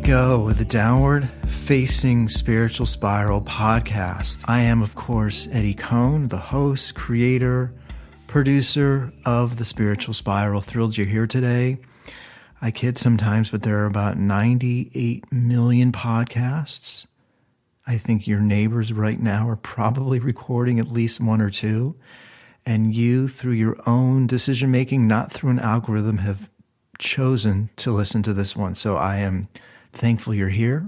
go, the Downward Facing Spiritual Spiral podcast. I am, of course, Eddie Cohn, the host, creator, producer of The Spiritual Spiral. Thrilled you're here today. I kid sometimes, but there are about 98 million podcasts. I think your neighbors right now are probably recording at least one or two. And you, through your own decision-making, not through an algorithm, have chosen to listen to this one. So I am thankful you're here,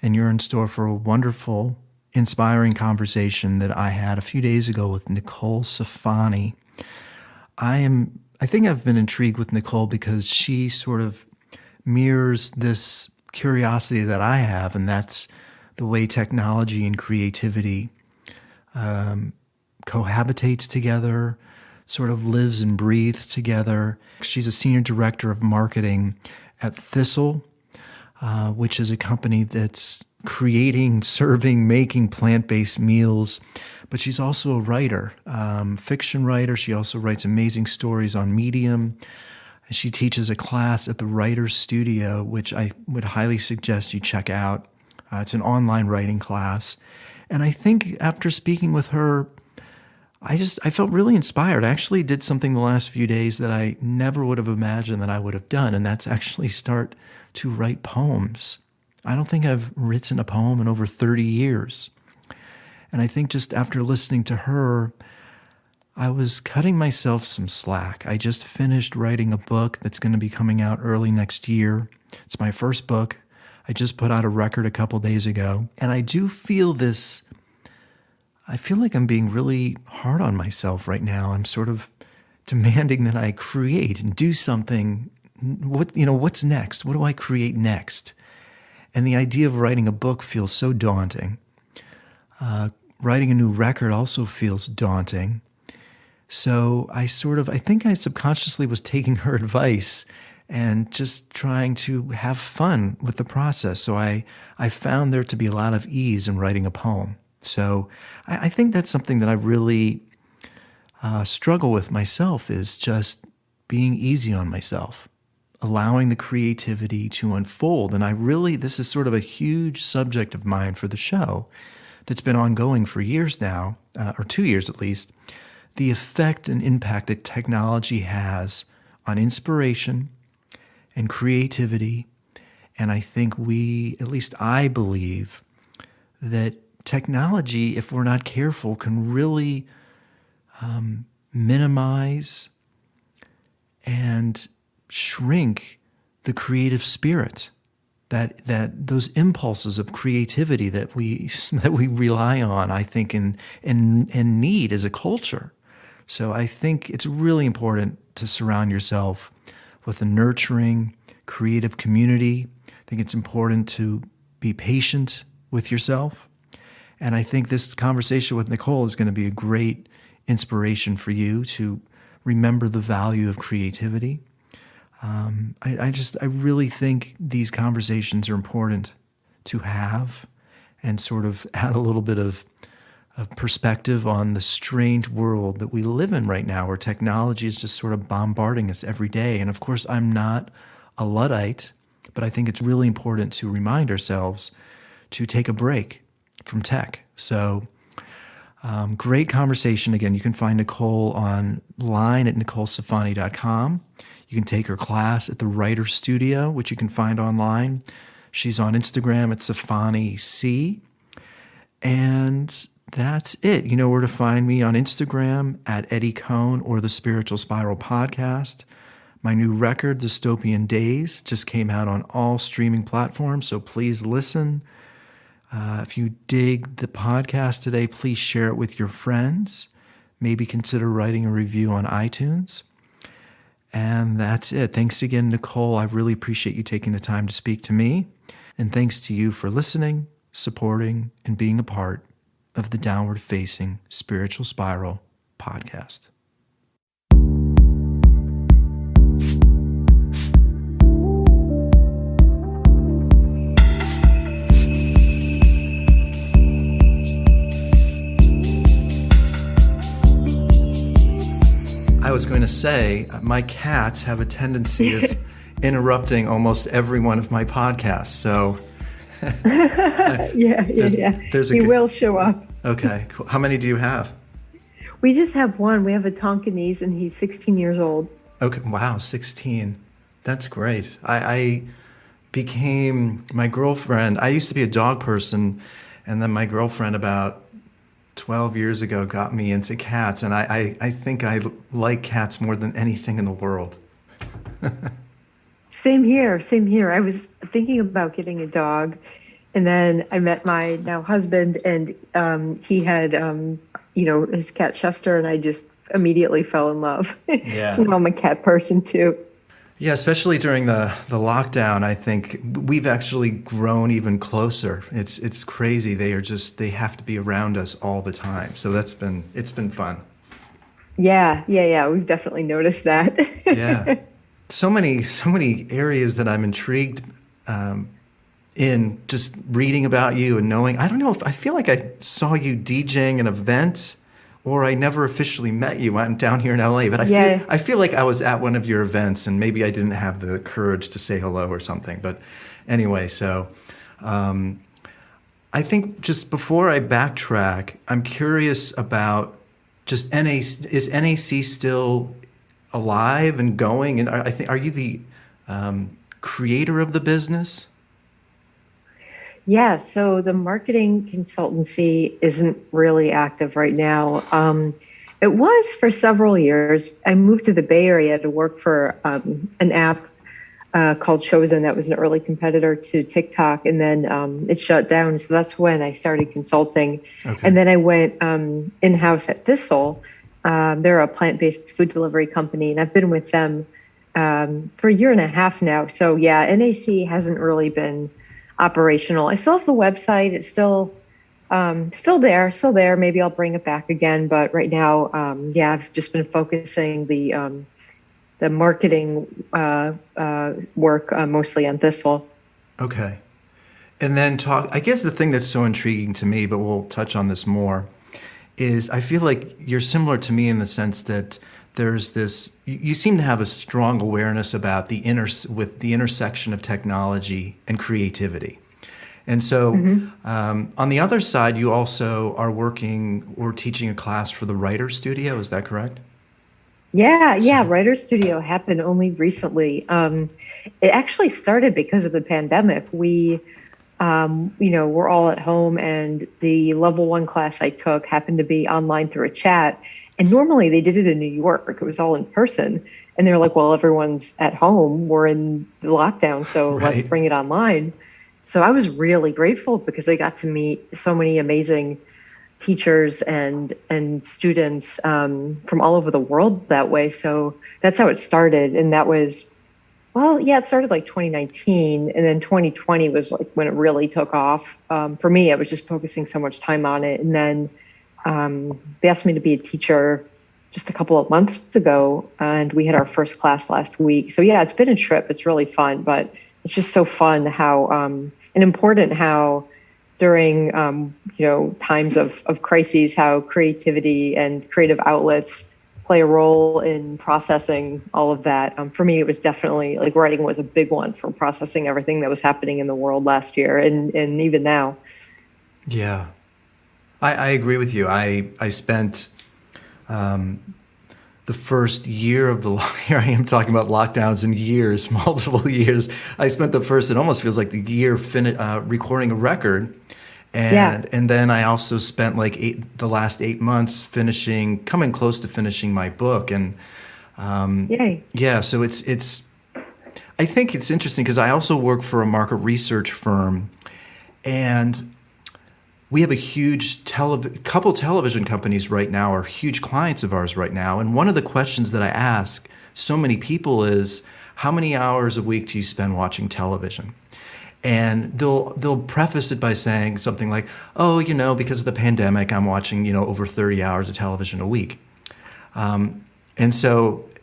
and you're in store for a wonderful, inspiring conversation that I had a few days ago with Nicole Cifani. I think I've been intrigued with Nicole because she sort of mirrors this curiosity that I have, and that's the way technology and creativity cohabitates together, sort of lives and breathes together. She's a senior director of marketing at Thistle, which is a company that's creating, serving, making plant-based meals. But she's also a writer, fiction writer. She also writes amazing stories on Medium. She teaches a class at the Writer's Studio, which I would highly suggest you check out. It's an online writing class. And I think after speaking with her, I felt really inspired. I actually did something the last few days that I never would have imagined that I would have done, and that's actually start to write poems. I don't think I've written a poem in over 30 years. And I think just after listening to her, I was cutting myself some slack. I just finished writing a book that's going to be coming out early next year. It's my first book. I just put out a record a couple days ago, and I do feel this. I feel like I'm being really hard on myself right now. I'm sort of demanding that I create and do something. What's next? What do I create next? And the idea of writing a book feels so daunting. Writing a new record also feels daunting. So I think I subconsciously was taking her advice and just trying to have fun with the process. So I found there to be a lot of ease in writing a poem. So I think that's something that I really struggle with myself, is just being easy on myself, allowing the creativity to unfold. And this is sort of a huge subject of mine for the show that's been ongoing for years now, or 2 years at least, the effect and impact that technology has on inspiration and creativity. And I think at least I believe that technology, if we're not careful, can really minimize and shrink the creative spirit, that those impulses of creativity that we rely on, I think, and need as a culture. So I think it's really important to surround yourself with a nurturing, creative community. I think it's important to be patient with yourself. And I think this conversation with Nicole is going to be a great inspiration for you to remember the value of creativity. I really think these conversations are important to have and sort of add a little bit of perspective on the strange world that we live in right now, where technology is just sort of bombarding us every day. And of course, I'm not a Luddite, but I think it's really important to remind ourselves to take a break from tech. So great conversation. Again, you can find Nicole online at NicoleCifani.com. You can take her class at the Writer's Studio, which you can find online. She's on Instagram at CifaniC. And that's it. You know where to find me on Instagram at Eddie Cohn or The Spiritual Spiral Podcast. My new record, Dystopian Days, just came out on all streaming platforms, so please listen. If you dig the podcast today, please share it with your friends. Maybe consider writing a review on iTunes. And that's it. Thanks again, Nicole. I really appreciate you taking the time to speak to me. And thanks to you for listening, supporting, and being a part of the Downward Facing Spiritual Spiral podcast. I was going to say, my cats have a tendency of interrupting almost every one of my podcasts. So Yeah. there's a He will show up. Okay, cool. How many do you have? We just have one. We have a Tonkinese, and he's 16 years old. Okay, wow, 16. That's great. I became my girlfriend. I used to be a dog person, and then my girlfriend about 12 years ago got me into cats, and I think I like cats more than anything in the world. Same here. Same here. I was thinking about getting a dog, and then I met my now husband, and he had, his cat Chester, and I just immediately fell in love. Yeah. So now I'm a cat person too. Yeah, especially during the lockdown, I think we've actually grown even closer. It's crazy. They have to be around us all the time. So it's been fun. Yeah. We've definitely noticed that. Yeah. So many areas that I'm intrigued in just reading about you and knowing. I don't know if I feel like I saw you DJing an event, or I never officially met you. I'm down here in LA, but Yeah. I feel like I was at one of your events, and maybe I didn't have the courage to say hello or something. But anyway, so I think just before I backtrack, I'm curious about just NAC. Is NAC still alive and going? And are you the creator of the business? Yeah, so the marketing consultancy isn't really active right now. It was for several years. I moved to the Bay Area to work for an app called Chosen that was an early competitor to TikTok, and then it shut down. So that's when I started consulting. Okay. And then I went in-house at Thistle. They're a plant-based food delivery company, and I've been with them for a year and a half now. So yeah, NAC hasn't really been operational. I still have the website. It's still there. Maybe I'll bring it back again. But right now, I've just been focusing the marketing work mostly on Thistle. Okay. And then I guess the thing that's so intriguing to me, but we'll touch on this more, is I feel like you're similar to me in the sense that there's this, you seem to have a strong awareness about the intersection of technology and creativity. And so on the other side, you also are working or teaching a class for the Writer Studio. Is that correct? Yeah. Writer Studio happened only recently. It actually started because of the pandemic. We're all at home, and the level 1 class I took happened to be online through a chat. And normally they did it in New York. It was all in person. And they're like, well, everyone's at home. We're in the lockdown, so Right. Let's bring it online. So I was really grateful because I got to meet so many amazing teachers and students from all over the world that way. So that's how it started. And that was, it started like 2019. And then 2020 was like when it really took off. For me, I was just focusing so much time on it. And then they asked me to be a teacher just a couple of months ago, and we had our first class last week. So yeah, it's been a trip. It's really fun, but it's just so fun how and important how during times of crises, how creativity and creative outlets play a role in processing all of that. For me, it was definitely like writing was a big one for processing everything that was happening in the world last year and even now. Yeah. I agree with you. I spent the first year of here I am talking about lockdowns in years, multiple years. I spent the first, it almost feels like the year recording a record. And then I also spent like the last 8 months coming close to finishing my book. And Yay. Yeah, so I think it's interesting because I also work for a market research firm, and we have a huge couple television companies right now are huge clients of ours right now. And one of the questions that I ask so many people is, how many hours a week do you spend watching television? And they'll preface it by saying something like, oh, because of the pandemic, I'm watching, over 30 hours of television a week. And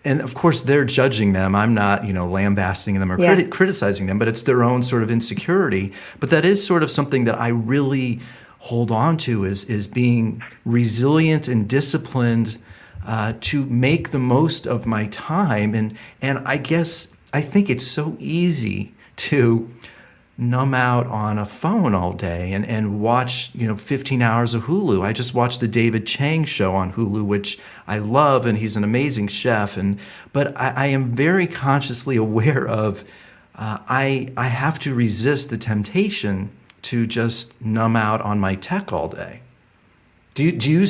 of course, they're judging them. I'm not, lambasting them or criticizing them, but it's their own sort of insecurity. But that is sort of something that I really hold on to is being resilient and disciplined to make the most of my time. And I guess I think it's so easy to numb out on a phone all day and watch, 15 hours of Hulu. I just watched the David Chang show on Hulu, which I love, and he's an amazing chef. But I am very consciously aware of I have to resist the temptation to just numb out on my tech all day. Do you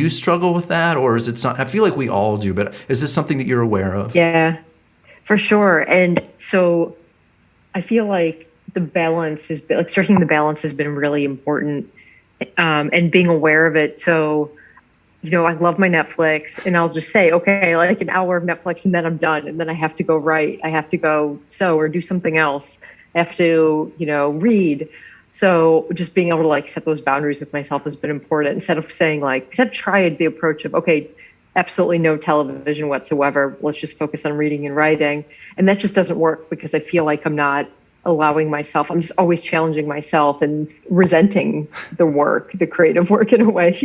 struggle with that, or is it something? I feel like we all do, but is this something that you're aware of? Yeah, for sure. And so I feel like the balance is like striking the balance has been really important, and being aware of it. So, I love my Netflix, and I'll just say, okay, like an hour of Netflix, and then I'm done, and then I have to go write, I have to go sew or do something else, I have to, read. So just being able to like set those boundaries with myself has been important, instead of saying like, because I've tried the approach of, okay, absolutely no television whatsoever, let's just focus on reading and writing. And that just doesn't work, because I feel like I'm not allowing myself, I'm just always challenging myself and resenting the work, the creative work in a way,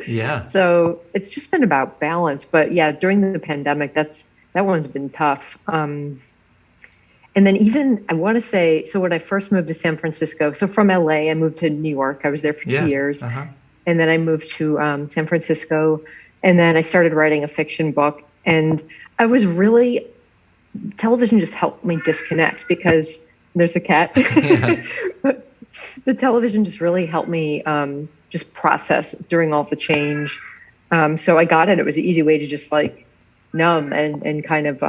Yeah. So it's just been about balance. But yeah, during the pandemic, that one's been tough. And then even I want to say, so when I first moved to San Francisco, so from LA, I moved to New York. I was there for 2 years. Uh-huh. And then I moved to San Francisco. And then I started writing a fiction book. And I was really, television just helped me disconnect, because there's a cat. Yeah. But the television just really helped me just process during all the change. So I got it. It was an easy way to just like numb and kind of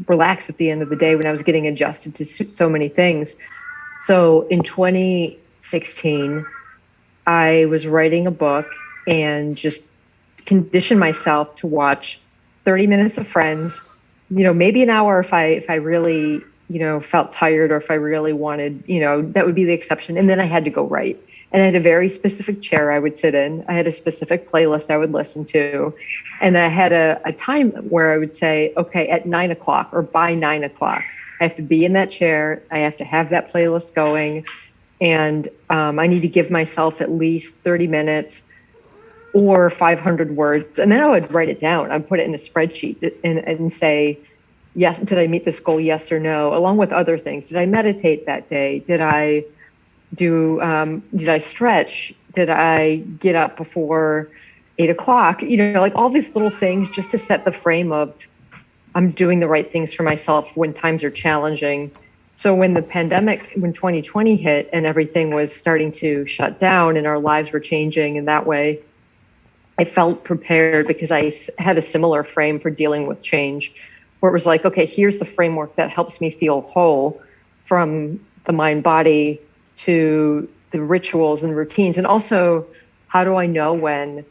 relax at the end of the day when I was getting adjusted to so many things. So in 2016, I was writing a book and just conditioned myself to watch 30 minutes of Friends, maybe an hour if I really, felt tired, or if I really wanted, that would be the exception. And then I had to go write. And I had a very specific chair I would sit in. I had a specific playlist I would listen to. And I had a time where I would say, okay, at 9:00 or by 9:00, I have to be in that chair. I have to have that playlist going. And I need to give myself at least 30 minutes or 500 words. And then I would write it down. I'd put it in a spreadsheet and say, yes, did I meet this goal? Yes or no, along with other things. Did I meditate that day? Did I stretch? Did I get up before 8:00? Like all these little things, just to set the frame of I'm doing the right things for myself when times are challenging. So when the pandemic, when 2020 hit and everything was starting to shut down and our lives were changing in that way, I felt prepared, because I had a similar frame for dealing with change, where it was like, okay, here's the framework that helps me feel whole, from the mind body to the rituals and routines. And also, how do I know when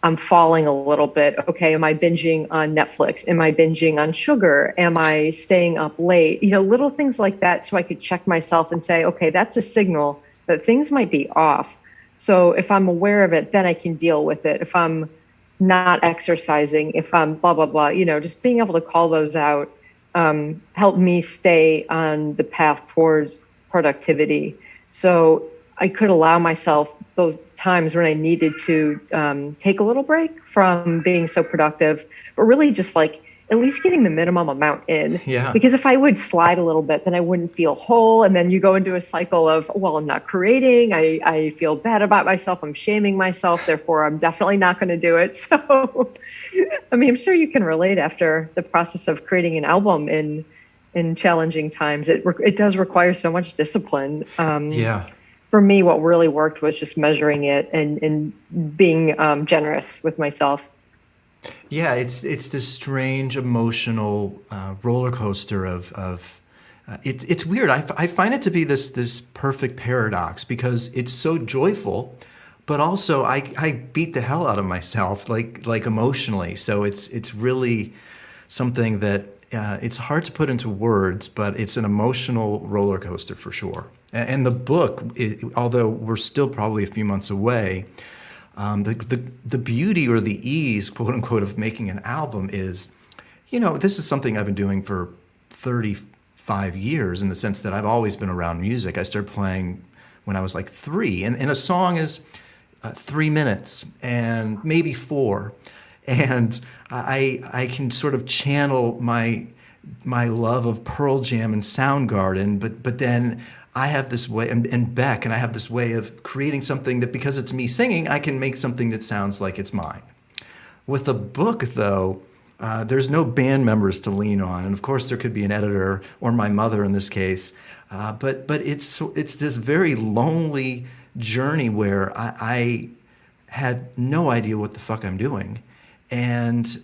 I'm falling a little bit? Okay, am I binging on Netflix? Am I binging on sugar? Am I staying up late? Little things like that, so I could check myself and say, okay, that's a signal that things might be off. So if I'm aware of it, then I can deal with it. If I'm not exercising, if I'm blah, blah, blah, just being able to call those out helped me stay on the path towards productivity. So I could allow myself those times when I needed to take a little break from being so productive, but really just like at least getting the minimum amount in. Yeah. Because if I would slide a little bit, then I wouldn't feel whole. And then you go into a cycle of, well, I'm not creating. I feel bad about myself. I'm shaming myself. Therefore, I'm definitely not going to do it. So, I'm sure you can relate after the process of creating an album in challenging times. It does require so much discipline. Yeah. For me, what really worked was just measuring it and being generous with myself. Yeah, it's this strange emotional roller coaster of it's weird. I find it to be this perfect paradox, because it's so joyful, but also I beat the hell out of myself like emotionally. So it's really something that it's hard to put into words, but it's an emotional roller coaster for sure. And the book, although we're still probably a few months away, the beauty or the ease, quote unquote, of making an album is, this is something I've been doing for 35 years, in the sense that I've always been around music. I started playing when I was like 3, and a song is 3 minutes and maybe 4. and I can sort of channel my love of Pearl Jam and Soundgarden, but then I have this way, and Beck, and I have this way of creating something that, because it's me singing, I can make something that sounds like it's mine. With a book, though, there's no band members to lean on, and of course there could be an editor or my mother in this case. But it's this very lonely journey where I had no idea what the fuck I'm doing, and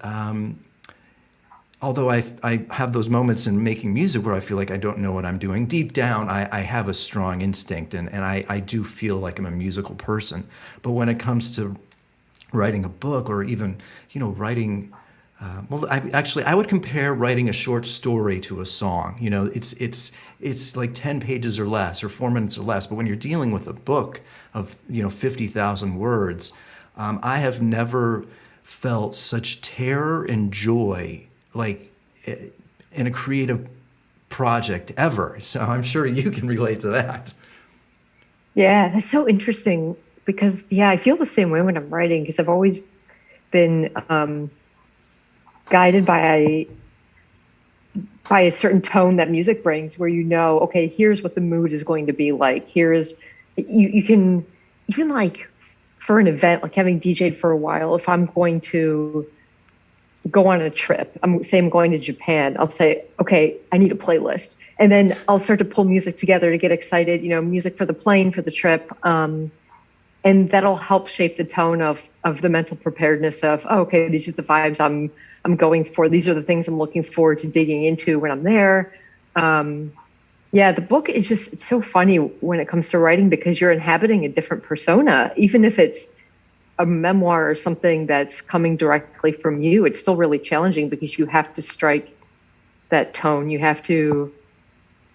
although I have those moments in making music where I feel like I don't know what I'm doing, deep down I have a strong instinct, and I do feel like I'm a musical person. But when it comes to writing a book, or even, writing, well, I would compare writing a short story to a song. It's like 10 pages or less, or 4 minutes or less. But when you're dealing with a book of 50,000 words, I have never felt such terror and joy, like, in a creative project ever. So I'm sure you can relate to that. Yeah, that's so interesting because yeah, I feel the same way when I'm writing because I've always been guided by a certain tone that music brings, where okay, here's what the mood is going to be like. You can even like for an event, like having DJ'd for a while, if I'm going to go on a trip, I'm going to Japan, I'll say, okay, I need a playlist. And then I'll start to pull music together to get excited, music for the plane, for the trip. And that'll help shape the tone of the mental preparedness of, oh, okay, these are the vibes I'm going for. These are the things I'm looking forward to digging into when I'm there. Yeah, the book is it's so funny when it comes to writing because you're inhabiting a different persona. Even if it's a memoir or something that's coming directly from you, it's still really challenging because you have to strike that tone. You have to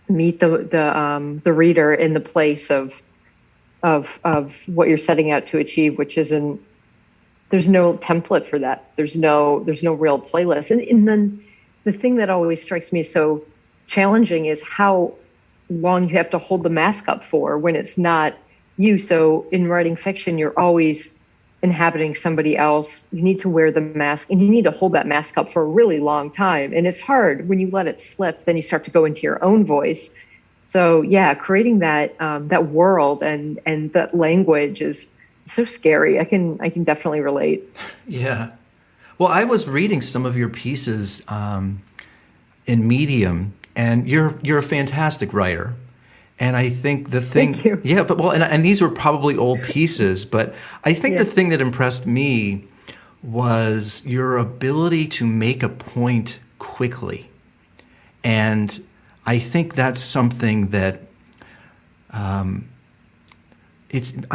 meet the reader in the place of what you're setting out to achieve, which isn't. There's no template for that. There's no real playlist. And then the thing that always strikes me as so challenging is how long you have to hold the mask up for when it's not you. So in writing fiction, you're always inhabiting somebody else. You need to wear the mask and you need to hold that mask up for a really long time. And it's hard when you let it slip, then you start to go into your own voice. So yeah, creating that world and that language is so scary. I can definitely relate. Yeah. Well, I was reading some of your pieces in Medium, and you're a fantastic writer. And I think the thing, Thank you. yeah, but well, and these were probably old pieces, but I think the thing that impressed me was your ability to make a point quickly. And I think that's something that I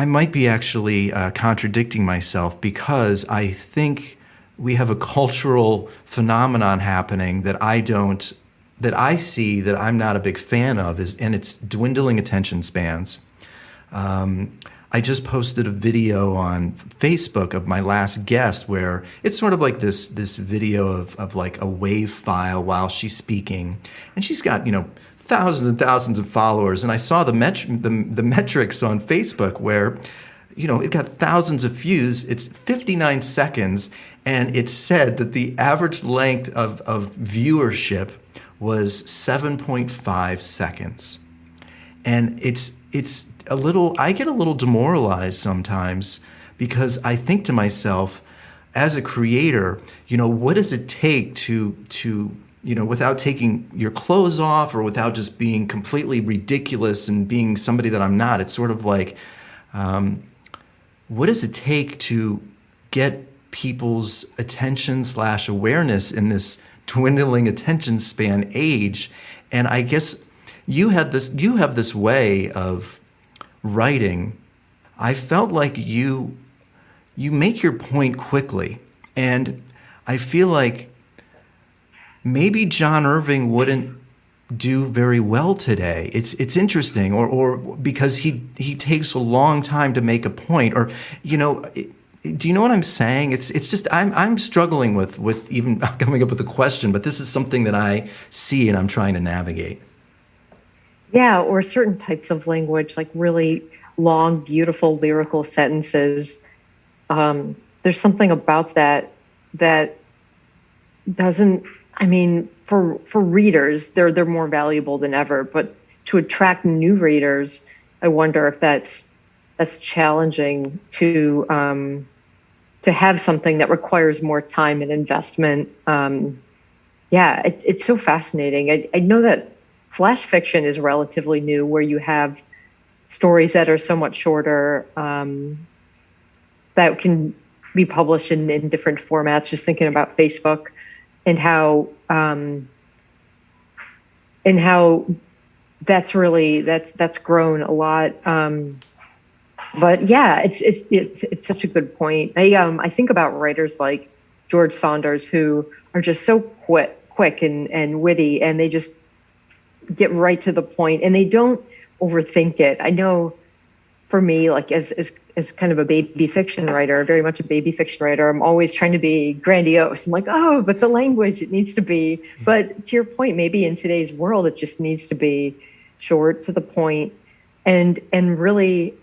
might be actually contradicting myself, because I think we have a cultural phenomenon happening that I see that I'm not a big fan of, and it's dwindling attention spans. I just posted a video on Facebook of my last guest where it's sort of like this video of like a wave file while she's speaking, and she's got thousands and thousands of followers, and I saw the metrics on Facebook where it got thousands of views. It's 59 seconds, and it said that the average length of viewership was 7.5 seconds. And it's I get a little demoralized sometimes, because I think to myself, as a creator, what does it take to without taking your clothes off, or without just being completely ridiculous and being somebody that I'm not? It's sort of like, what does it take to get people's attention / awareness in this dwindling attention span age? And I guess you have this way of writing. I felt like you make your point quickly, and I feel like maybe John Irving wouldn't do very well today. It's interesting, or because he takes a long time to make a point, or do you know what I'm saying? It's just I'm struggling with even coming up with a question, but this is something that I see and I'm trying to navigate. Yeah, or certain types of language, like really long, beautiful lyrical sentences. There's something about that that doesn't, I mean, for readers, they're more valuable than ever, but to attract new readers, I wonder if that's challenging to have something that requires more time and investment. It's so fascinating. I know that flash fiction is relatively new, where you have stories that are so much shorter, that can be published in different formats. Just thinking about Facebook and how that's grown a lot. But yeah, it's such a good point. I think about writers like George Saunders, who are just so quick and witty, and they just get right to the point, and they don't overthink it. I know for me, like as kind of a baby fiction writer, very much a baby fiction writer, I'm always trying to be grandiose. I'm like, oh, but the language, it needs to be. But to your point, maybe in today's world, it just needs to be short, to the point, and really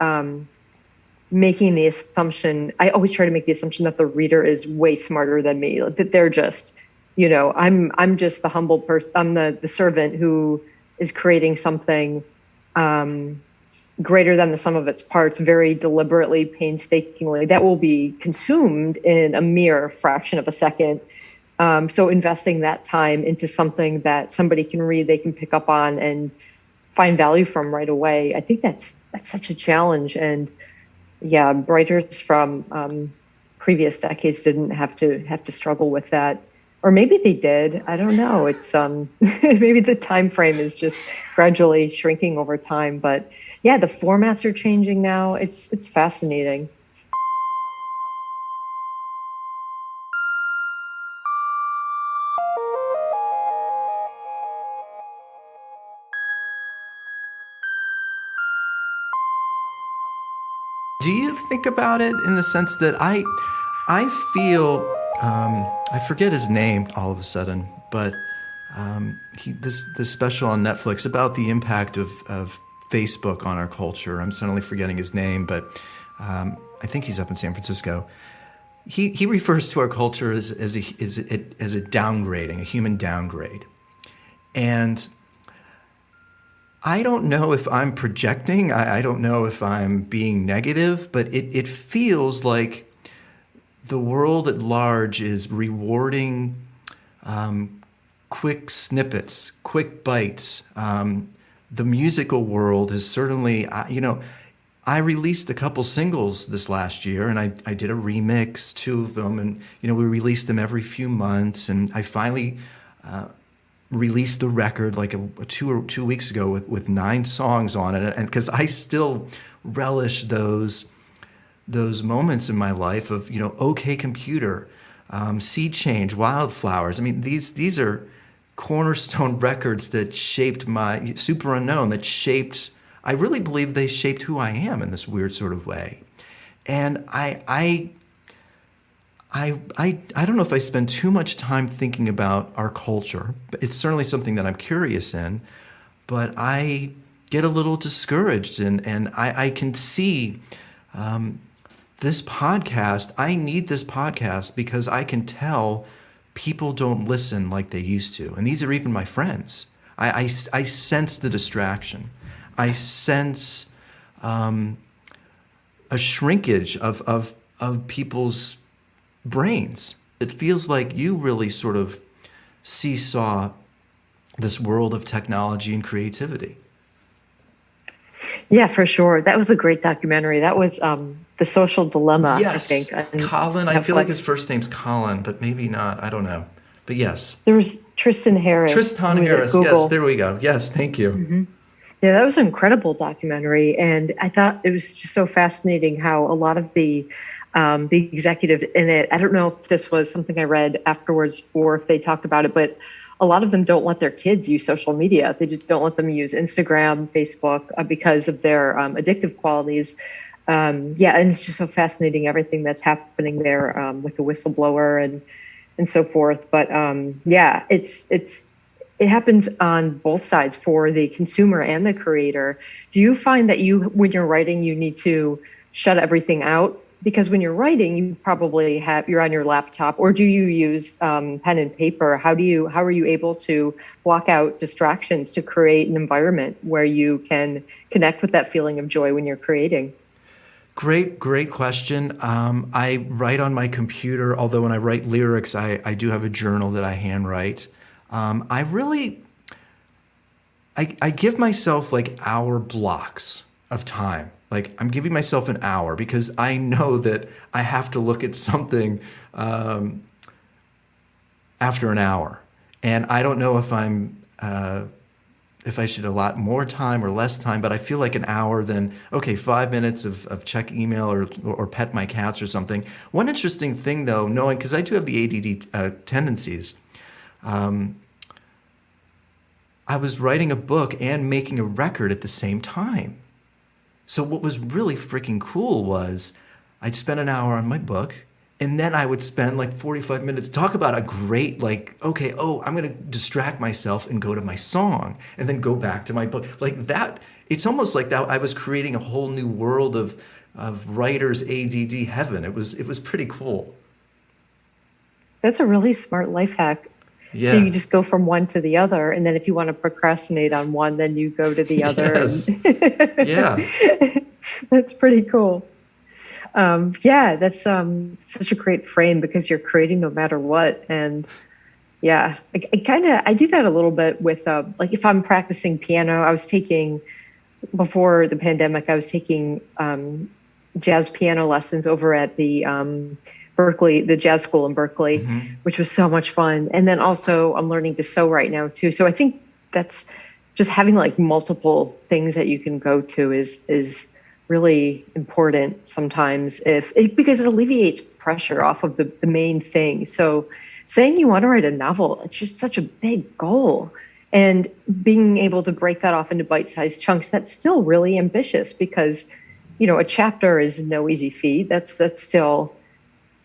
making the assumption. I always try to make the assumption that the reader is way smarter than me, that they're just, I'm just the humble person. I'm the servant who is creating something greater than the sum of its parts, very deliberately, painstakingly, that will be consumed in a mere fraction of a second. So investing that time into something that somebody can read, they can pick up on and find value from right away. I think that's such a challenge. And yeah, writers from previous decades didn't have to struggle with that. Or maybe they did. I don't know. It's maybe the time frame is just gradually shrinking over time. But yeah, the formats are changing now. It's fascinating. Do you think about it in the sense that I feel, I forget his name all of a sudden, but this special on Netflix about the impact of Facebook on our culture. I'm suddenly forgetting his name, but I think he's up in San Francisco. He refers to our culture as a downgrading, a human downgrade, and I don't know if I'm projecting. I don't know if I'm being negative, but it feels like the world at large is rewarding quick snippets, quick bites. The musical world is certainly, I released a couple singles this last year, and I did a remix, 2 of them, and we released them every few months, and I finally released the record like two weeks ago with 9 songs on it, and because I still relish those moments in my life of OK Computer, Sea Change, Wildflowers. I mean, these are cornerstone records that shaped my Super Unknown, that shaped, I really believe they shaped who I am in this weird sort of way. And I don't know if I spend too much time thinking about our culture, but it's certainly something that I'm curious in, but I get a little discouraged, and I can see this podcast. I need this podcast because I can tell people don't listen like they used to. And these are even my friends. I sense the distraction. I sense a shrinkage of people's brains. It feels like you really sort of seesaw this world of technology and creativity. Yeah, for sure. That was a great documentary. That was The Social Dilemma, yes, I think. Colin, I feel like his first name's Colin, but maybe not. I don't know. But yes. There was Tristan Harris. Yes, there we go. Yes, thank you. Mm-hmm. Yeah, that was an incredible documentary. And I thought it was just so fascinating how a lot of the executive in it, I don't know if this was something I read afterwards or if they talked about it, but a lot of them don't let their kids use social media. They just don't let them use Instagram, Facebook, because of their addictive qualities. And it's just so fascinating, everything that's happening there with the whistleblower and so forth. But it happens on both sides for the consumer and the creator. Do you find that when you're writing, you need to shut everything out because when you're writing, you probably you're on your laptop, or do you use pen and paper? How are you able to block out distractions to create an environment where you can connect with that feeling of joy when you're creating? Great question. I write on my computer, although when I write lyrics, I do have a journal that I handwrite. I really, I give myself like hour blocks of time. Like I'm giving myself an hour because I know that I have to look at something after an hour. And I don't know if I should allot more time or less time, but I feel like an hour, then, okay, 5 minutes of check email or pet my cats or something. One interesting thing, though, knowing, because I do have the ADD tendencies, I was writing a book and making a record at the same time. So what was really freaking cool was I'd spend an hour on my book, and then I would spend like 45 minutes talk about a great, like, okay, oh, I'm going to distract myself and go to my song and then go back to my book. Like that, it's almost like that I was creating a whole new world of writers ADD heaven. It was pretty cool. That's a really smart life hack. So Yeah. you just go from one to the other, and then if you want to procrastinate on one, then you go to the other, and Yes. Yeah. that's pretty cool. Yeah, that's such a great frame because you're creating no matter what. And yeah, I do that a little bit with like if I'm practicing piano. I was taking before the pandemic. I was taking jazz piano lessons over at the Berkeley, the jazz school in Berkeley, Hmm. which was so much fun. And then also I'm learning to sew right now too. So I think that's just having like multiple things that you can go to is really important sometimes because it alleviates pressure off of the main thing. So saying you want to write a novel, it's just such a big goal. And being able to break that off into bite-sized chunks, that's still really ambitious because, a chapter is no easy feat. That's still,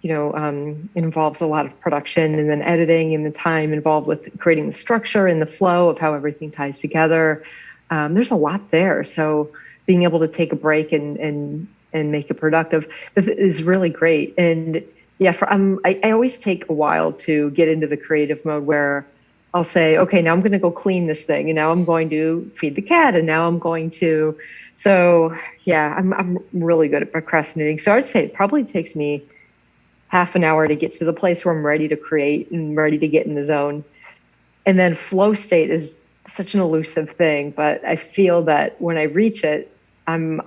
involves a lot of production and then editing and the time involved with creating the structure and the flow of how everything ties together. There's a lot there. So being able to take a break and make it productive is really great. And yeah, I always take a while to get into the creative mode where I'll say, okay, now I'm going to go clean this thing, and now I'm going to feed the cat, and now I'm going to. So yeah, I'm really good at procrastinating. So I'd say it probably takes me half an hour to get to the place where I'm ready to create and ready to get in the zone. And then flow state is such an elusive thing, but I feel that when I reach it, I'm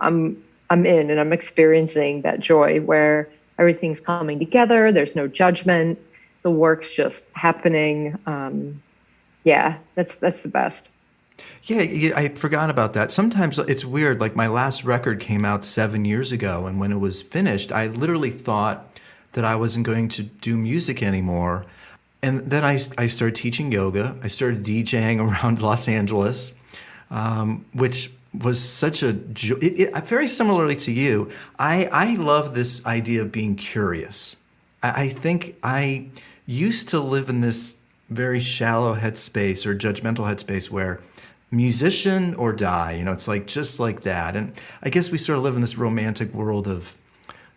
in and I'm experiencing that joy where everything's coming together. There's no judgment. The work's just happening. Yeah, that's the best. Yeah, I forgot about that. Sometimes it's weird. Like my last record came out 7 years ago, and when it was finished, I literally thought that I wasn't going to do music anymore. And then I started teaching yoga. I started DJing around Los Angeles, which was such a very similarly to you. I love this idea of being curious. I think I used to live in this very shallow headspace or judgmental headspace where musician or die, it's like just like that. And I guess we sort of live in this romantic world of,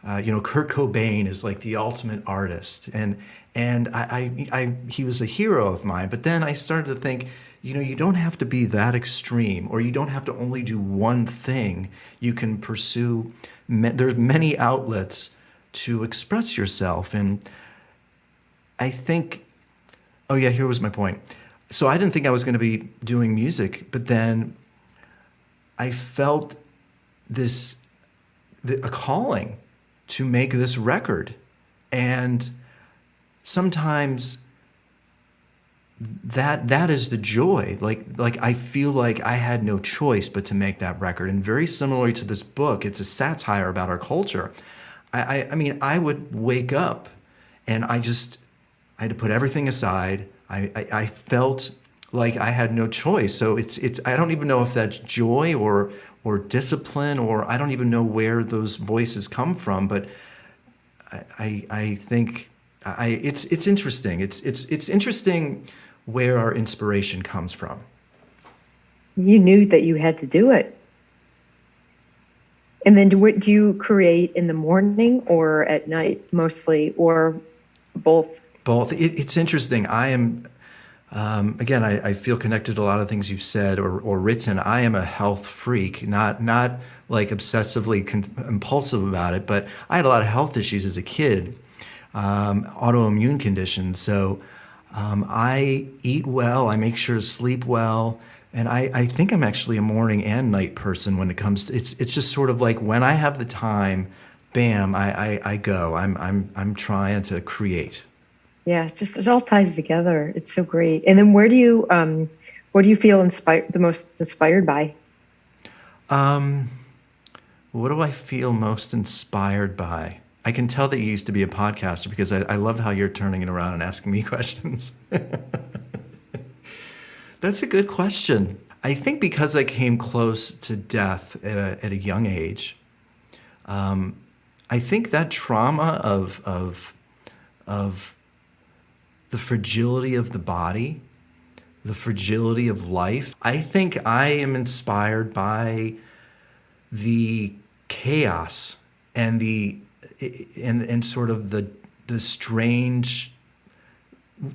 Kurt Cobain is like the ultimate artist, and he was a hero of mine. But then I started to think, you don't have to be that extreme, or you don't have to only do one thing. You can pursue. There's many outlets to express yourself, and I think. Oh yeah, here was my point. So I didn't think I was going to be doing music, but then I felt a calling to make this record, and sometimes that is the joy. Like I feel like I had no choice but to make that record. And very similarly to this book, it's a satire about our culture. I mean, I would wake up and I had to put everything aside. I felt like I had no choice. So it's I don't even know if that's joy or discipline, or I don't even know where those voices come from, but I think it's interesting. It's interesting where our inspiration comes from. You knew that you had to do it. And then do you create in the morning or at night mostly, or both? Both. It's interesting. I am, again, I feel connected to a lot of things you've said or written. I am a health freak, not like obsessively impulsive about it, but I had a lot of health issues as a kid, autoimmune conditions. So I eat well, I make sure to sleep well. And I think I'm actually a morning and night person when it comes to it's just sort of like when I have the time, bam, I go. I'm trying to create. Yeah, just it all ties together. It's so great. And then what do you feel inspired the most inspired by? What do I feel most inspired by? I can tell that you used to be a podcaster because I love how you're turning it around and asking me questions. That's a good question. I think because I came close to death at a young age, I think that trauma of the fragility of the body, the fragility of life. I think I am inspired by the chaos and and sort of the strange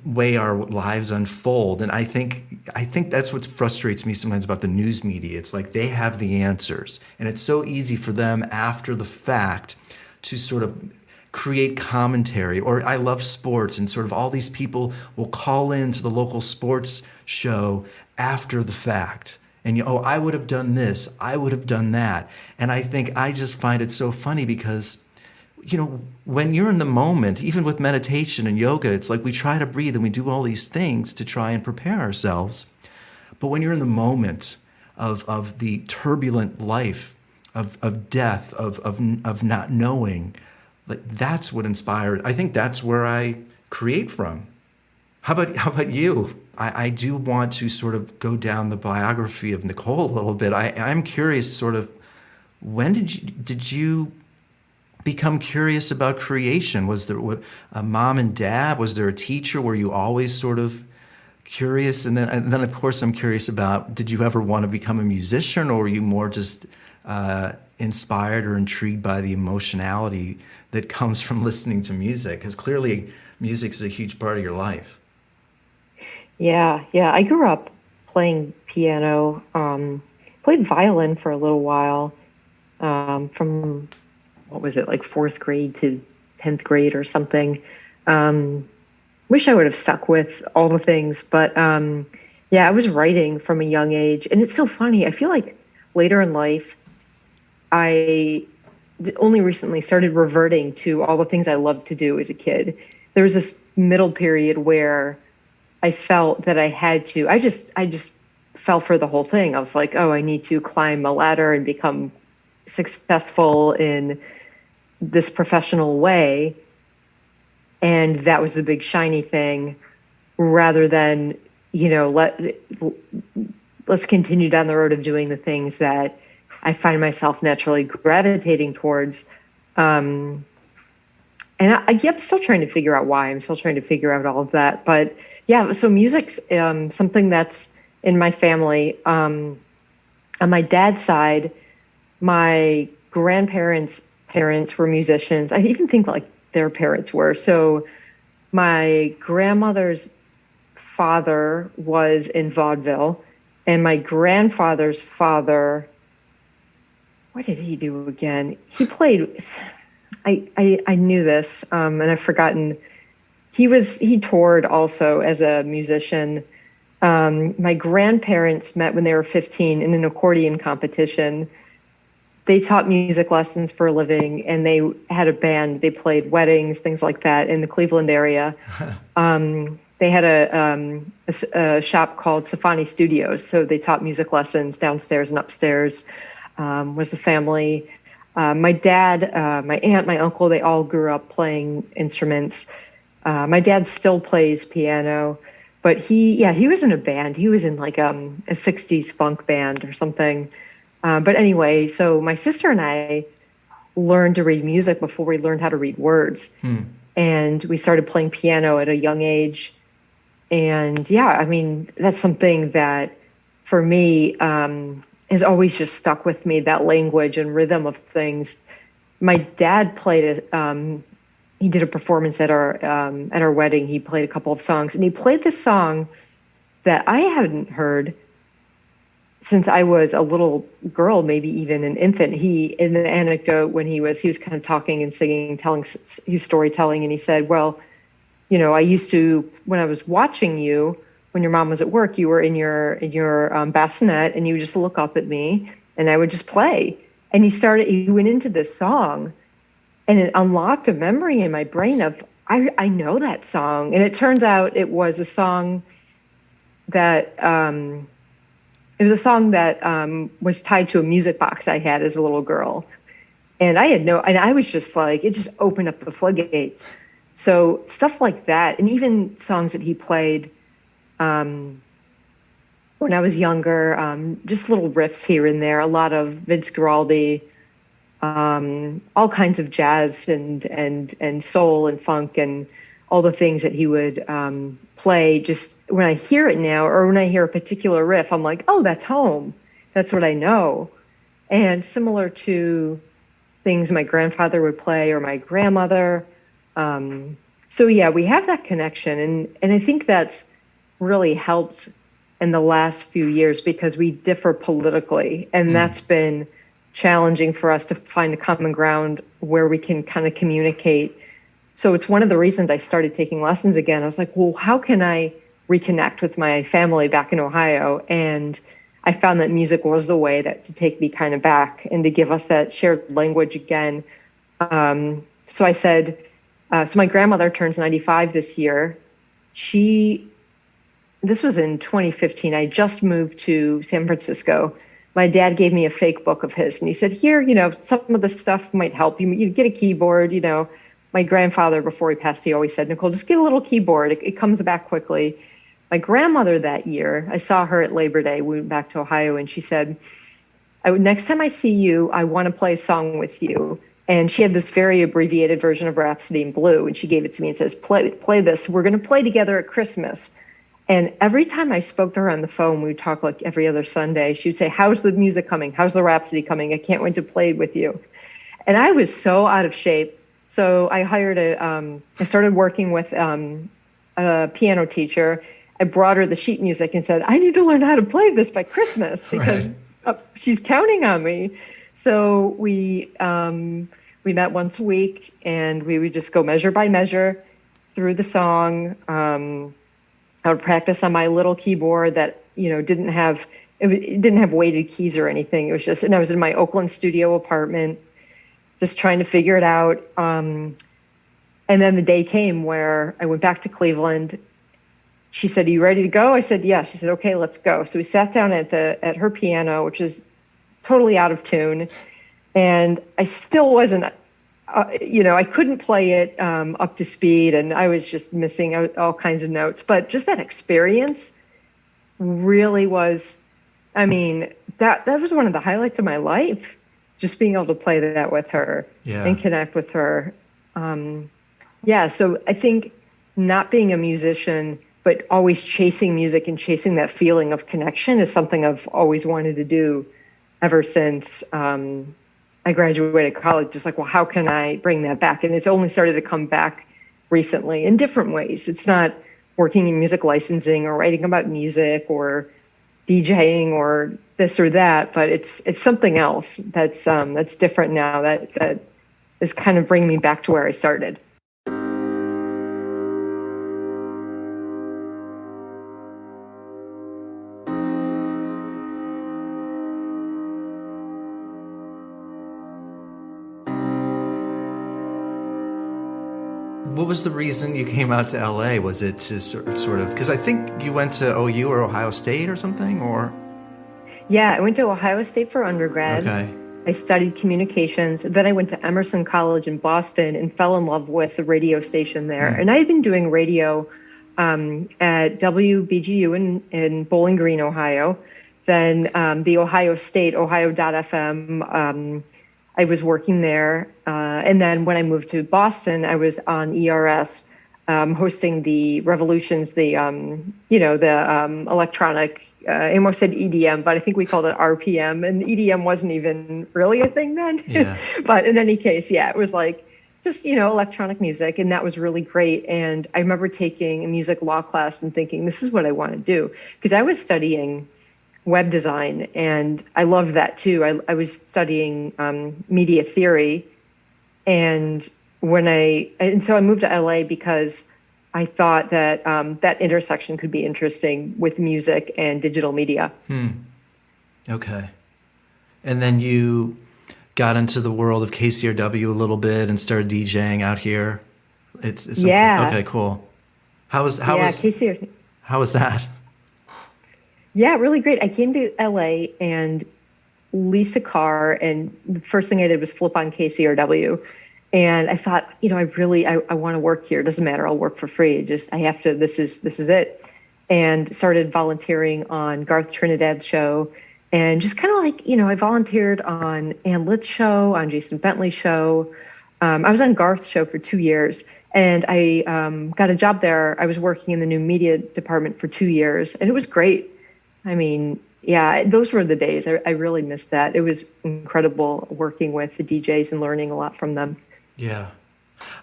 way our lives unfold. And I think that's what frustrates me sometimes about the news media. It's like they have the answers, and it's so easy for them after the fact to sort of create commentary. Or I love sports, and sort of all these people will call in to the local sports show after the fact. And oh, I would have done this, I would have done that. And I think I just find it so funny because when you're in the moment, even with meditation and yoga, it's like we try to breathe and we do all these things to try and prepare ourselves. But when you're in the moment of the turbulent life, of death, of not knowing, like that's what inspired. I think that's where I create from. How about you? I do want to sort of go down the biography of Nicole a little bit. I'm curious, sort of, when did you become curious about creation? Was there a mom and dad? Was there a teacher? Were you always sort of curious? And then of course I'm curious about, did you ever want to become a musician, or were you more just inspired or intrigued by the emotionality that comes from listening to music? Because clearly music is a huge part of your life. Yeah, yeah. I grew up playing piano, played violin for a little while, from what was it, like fourth grade to 10th grade or something. Wish I would have stuck with all the things, but yeah, I was writing from a young age. And it's so funny. I feel like later in life, I only recently started reverting to all the things I loved to do as a kid. There was this middle period where I felt that I had to, I just fell for the whole thing. I was like, oh, I need to climb a ladder and become successful in this professional way. And that was the big shiny thing, rather than, let's continue down the road of doing the things that I find myself naturally gravitating towards. And I'm still trying to figure out why. I'm still trying to figure out all of that. But yeah, so music's something that's in my family. On my dad's side, my grandparents' parents were musicians. I even think like their parents were. So my grandmother's father was in vaudeville, and my grandfather's father, what did he do again? He played. I knew this, and I've forgotten. He toured also as a musician. My grandparents met when they were 15 in an accordion competition. They taught music lessons for a living, and they had a band. They played weddings, things like that, in the Cleveland area. They had a shop called Cifani Studios, so they taught music lessons downstairs and upstairs. Was the family. My dad, my aunt, my uncle, they all grew up playing instruments. My dad still plays piano, but he was in a band. He was in like a 60s funk band or something. But anyway, so my sister and I learned to read music before we learned how to read words. And we started playing piano at a young age. And yeah, I mean, that's something that for me, has always just stuck with me, that language and rhythm of things. My dad played it. He did a performance at our wedding. He played a couple of songs, and he played this song that I hadn't heard since I was a little girl, maybe even an infant. He, in the anecdote, when he was kind of talking and singing, telling his storytelling, and he said, well, you know, I used to, when I was watching you, when your mom was at work, you were in your bassinet, and you would just look up at me, and I would just play. And he went into this song, and it unlocked a memory in my brain of, I know that song. And it turns out it was a song that, was tied to a music box I had as a little girl. And I was just like, it just opened up the floodgates. So stuff like that, and even songs that he played when I was younger, just little riffs here and there, a lot of Vince Guaraldi, all kinds of jazz and soul and funk and all the things that he would play. Just when I hear it now, or when I hear a particular riff, I'm like, oh, that's home. That's what I know. And similar to things my grandfather would play or my grandmother. So yeah, we have that connection. And I think that's really helped in the last few years because we differ politically. And that's been challenging for us to find a common ground where we can kind of communicate. So it's one of the reasons I started taking lessons again. I was like, well, how can I reconnect with my family back in Ohio? And I found that music was the way to take me kind of back and to give us that shared language again. So I said, so my grandmother turns 95 this year. This was in 2015. I just moved to San Francisco. My dad gave me a fake book of his, and he said, here, you know, some of this stuff might help you. You get a keyboard, you know. My grandfather, before he passed, he always said, Nicole, just get a little keyboard. It comes back quickly. My grandmother that year, I saw her at Labor Day. We went back to Ohio, and she said, next time I see you, I want to play a song with you. And she had this very abbreviated version of Rhapsody in Blue, and she gave it to me and says, play this. We're going to play together at Christmas. And every time I spoke to her on the phone, we would talk like every other Sunday. She would say, how's the music coming? How's the Rhapsody coming? I can't wait to play it with you. And I was so out of shape. So I I started working with a piano teacher. I brought her the sheet music and said, I need to learn how to play this by Christmas because she's counting on me. So we met once a week, and we would just go measure by measure through the song. I would practice on my little keyboard that, you know, didn't have weighted keys or anything. It was just, and I was in my Oakland studio apartment, just trying to figure it out. And then the day came where I went back to Cleveland. She said, are you ready to go? I said, yeah. She said, okay, let's go. So we sat down at her piano, which is totally out of tune. And I still wasn't, I couldn't play it up to speed, and I was just missing all kinds of notes. But just that experience really was, that was one of the highlights of my life, just being able to play that with her and connect with her. So I think not being a musician, but always chasing music and chasing that feeling of connection is something I've always wanted to do ever since I graduated college. Just like, well, how can I bring that back? And it's only started to come back recently in different ways. It's not working in music licensing or writing about music or DJing or this or that, but it's something else that's different now that is kind of bringing me back to where I started. What was the reason you came out to LA? Was it to sort of, because I think you went to OU or Ohio State or something, or? Yeah, I went to Ohio State for undergrad. Okay. I studied communications. Then I went to Emerson College in Boston and fell in love with the radio station there. And I had been doing radio at WBGU in Bowling Green, Ohio. Then the Ohio State, Ohio.fm, I was working there. And then when I moved to Boston, I was on ERS, hosting the Revolutions, the electronic I almost said EDM, but I think we called it RPM, and EDM wasn't even really a thing then. Yeah. But in any case, yeah, it was like just, electronic music, and that was really great. And I remember taking a music law class and thinking, this is what I want to do, because I was studying web design, and I loved that too. I was studying media theory, and so I moved to LA because I thought that that intersection could be interesting with music and digital media. Okay. And then you got into the world of KCRW a little bit and started DJing out here. It's Yeah. okay, cool. How was KCR. how was that? Yeah, really great. I came to LA and leased a car, and the first thing I did was flip on KCRW. And I thought, I want to work here. It doesn't matter. I'll work for free. I have to, this is it. And started volunteering on Garth Trinidad's show. And just kind of like, I volunteered on Ann Litt's show, on Jason Bentley's show. I was on Garth's show for 2 years, and I got a job there. I was working in the new media department for 2 years, and it was great. I mean, yeah, those were the days. I really missed that. It was incredible working with the DJs and learning a lot from them. Yeah.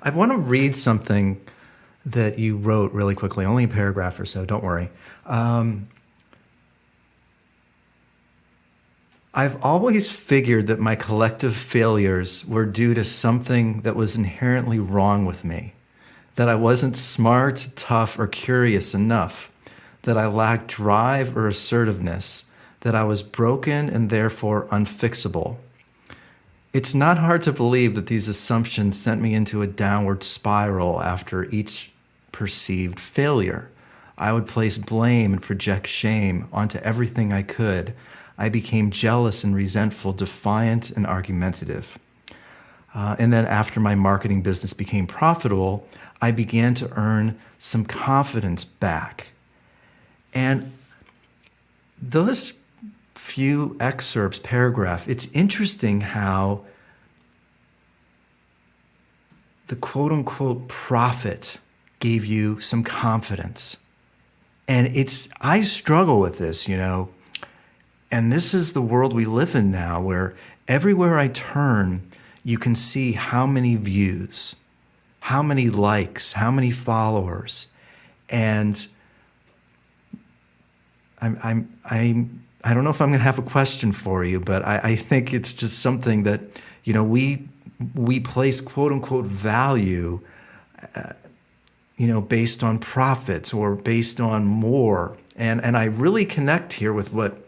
I want to read something that you wrote really quickly, only a paragraph or so, don't worry. I've always figured that my collective failures were due to something that was inherently wrong with me, that I wasn't smart, tough, or curious enough, that I lacked drive or assertiveness, that I was broken and therefore unfixable. It's not hard to believe that these assumptions sent me into a downward spiral after each perceived failure. I would place blame and project shame onto everything I could. I became jealous and resentful, defiant and argumentative. And then after my marketing business became profitable, I began to earn some confidence back. And those few excerpts, paragraph, it's interesting how the quote unquote prophet gave you some confidence. And I struggle with this, and this is the world we live in now, where everywhere I turn, you can see how many views, how many likes, how many followers. And I don't know if I'm going to have a question for you, but I think it's just something that, we place quote unquote value, based on profits or based on more. And I really connect here with what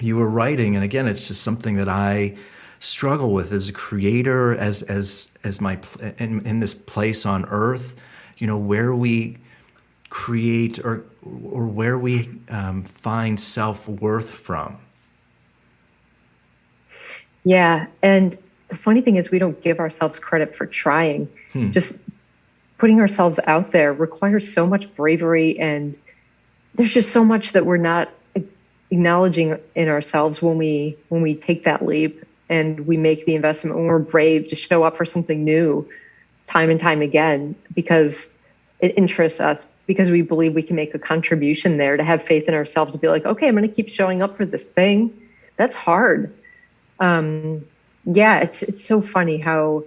you were writing. And again, it's just something that I struggle with as a creator, as my, in this place on earth, where we create or where we find self-worth from. Yeah. And the funny thing is, we don't give ourselves credit for trying. Just putting ourselves out there requires so much bravery, and there's just so much that we're not acknowledging in ourselves when we take that leap and we make the investment, when we're brave to show up for something new time and time again, because it interests us, because we believe we can make a contribution there, to have faith in ourselves, to be like, okay, I'm going to keep showing up for this thing. That's hard. Yeah, it's so funny how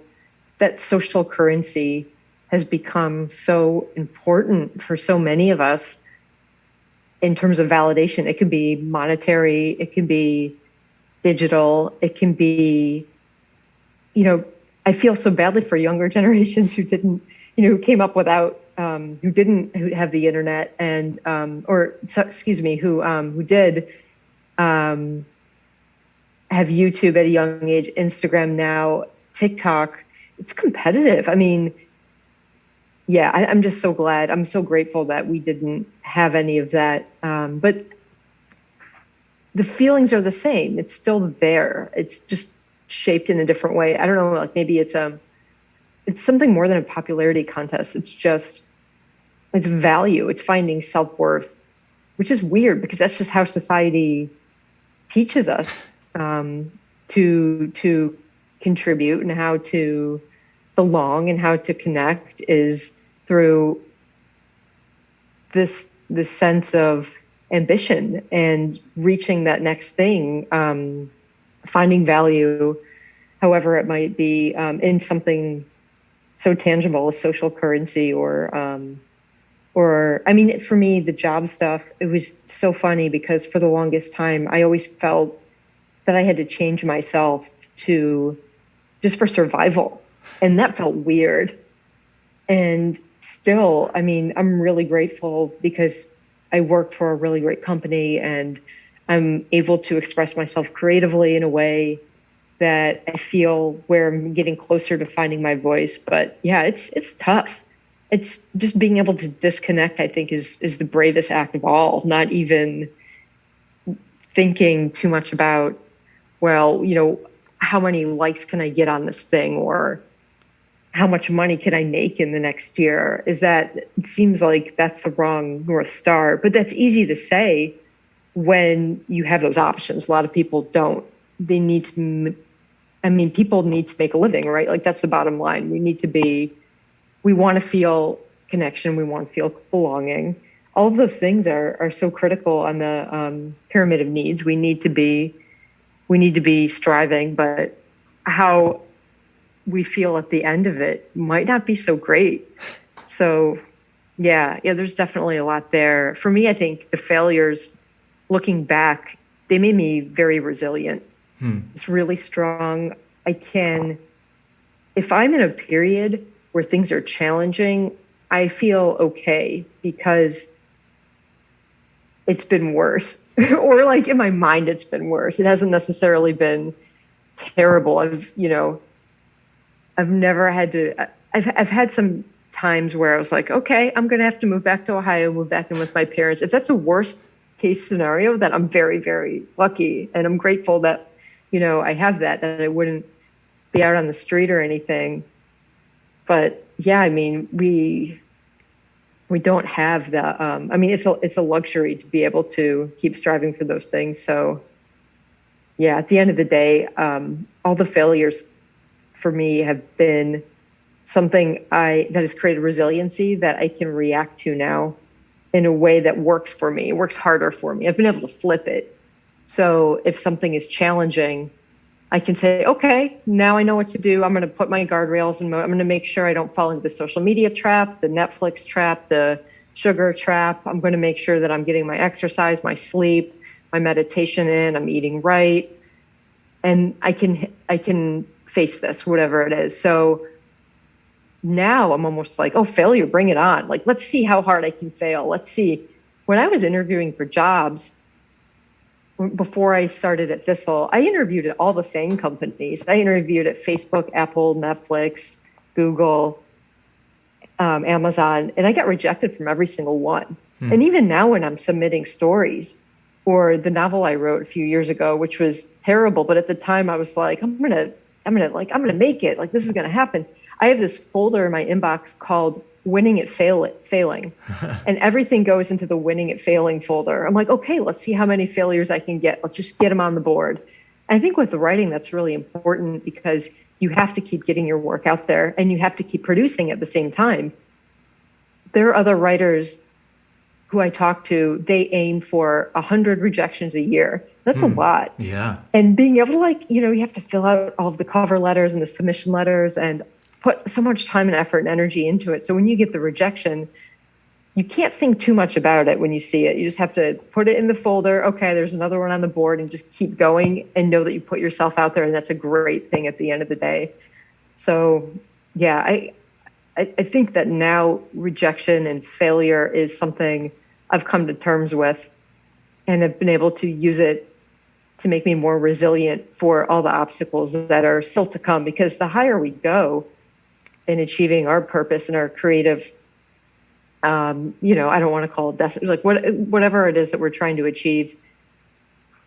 that social currency has become so important for so many of us in terms of validation. It could be monetary, it can be digital, it can be, I feel so badly for younger generations who didn't, who came up without, who didn't have the internet, and, who did, have YouTube at a young age, Instagram now, TikTok. It's competitive. I mean, yeah, I'm just so glad. I'm so grateful that we didn't have any of that. But the feelings are the same. It's still there. It's just shaped in a different way. I don't know, like maybe it's something more than a popularity contest. It's value. It's finding self-worth, which is weird because that's just how society teaches us to contribute, and how to belong and how to connect is through this sense of ambition and reaching that next thing, finding value, however it might be, in something so tangible as social currency or I mean, for me, the job stuff, it was so funny because for the longest time, I always felt that I had to change myself to just for survival. And that felt weird. And still, I mean, I'm really grateful because I work for a really great company and I'm able to express myself creatively in a way that I feel where I'm getting closer to finding my voice. But yeah, it's tough. It's just being able to disconnect, I think, is the bravest act of all, not even thinking too much about, well, how many likes can I get on this thing or how much money can I make in the next year? It seems like that's the wrong North Star, but that's easy to say when you have those options. A lot of people don't. They need to, I mean, people need to make a living, right? Like that's the bottom line. We want to feel connection. We want to feel belonging. All of those things are so critical on the pyramid of needs. We need to be striving, but how we feel at the end of it might not be so great. So yeah, there's definitely a lot there. For me, I think the failures, looking back, they made me very resilient. It's really strong. If I'm in a period where things are challenging, I feel okay because it's been worse. Or like in my mind, it's been worse. It hasn't necessarily been terrible. I've never had to, I've had some times where I was like, okay, I'm going to have to move back to Ohio, move back in with my parents. If that's the worst case scenario, then I'm very, very lucky. And I'm grateful that, I have that I wouldn't be out on the street or anything. But yeah, I mean, we don't have the, I mean, it's a luxury to be able to keep striving for those things. So yeah, at the end of the day, all the failures for me have been something that has created resiliency that I can react to now in a way that works for me. It works harder for me. I've been able to flip it. So if something is challenging, I can say, okay, now I know what to do. I'm going to put my guardrails and I'm going to make sure I don't fall into the social media trap, the Netflix trap, the sugar trap. I'm going to make sure that I'm getting my exercise, my sleep, my meditation in, I'm eating right. And I can face this, whatever it is. So now I'm almost like, oh, failure, bring it on. Like, let's see how hard I can fail. Let's see. When I was interviewing for jobs, before I started at Thistle, I interviewed at all the FANG companies. I interviewed at Facebook, Apple, Netflix, Google, Amazon, and I got rejected from every single one. And even now when I'm submitting stories or the novel I wrote a few years ago, which was terrible, but at the time I was like, I'm gonna make it. Like, this is gonna happen. I have this folder in my inbox called Winning at Failing. And everything goes into the Winning at Failing folder. I'm like, okay, let's see how many failures I can get. Let's just get them on the board. And I think with the writing, that's really important because you have to keep getting your work out there and you have to keep producing at the same time. There are other writers who I talk to, they aim for 100 rejections a year. That's a lot. Yeah. And being able to you have to fill out all of the cover letters and the submission letters and put so much time and effort and energy into it. So when you get the rejection, you can't think too much about it when you see it. You just have to put it in the folder. Okay, there's another one on the board and just keep going and know that you put yourself out there. And that's a great thing at the end of the day. So yeah, I think that now rejection and failure is something I've come to terms with and have been able to use it to make me more resilient for all the obstacles that are still to come. Because the higher we go in achieving our purpose and our creative, I don't want to call it destiny, like whatever it is that we're trying to achieve,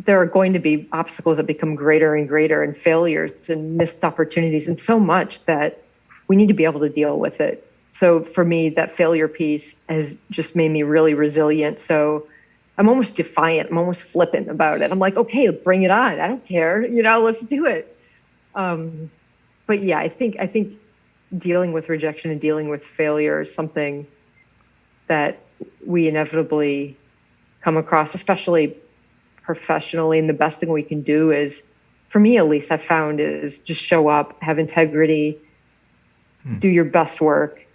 there are going to be obstacles that become greater and greater and failures and missed opportunities and so much that we need to be able to deal with it. So for me, that failure piece has just made me really resilient. So I'm almost defiant. I'm almost flippant about it. I'm like, okay, bring it on. I don't care. Let's do it. But yeah, I think dealing with rejection and dealing with failure is something that we inevitably come across, especially professionally. And the best thing we can do is, for me at least, I've found is just show up, have integrity, do your best work,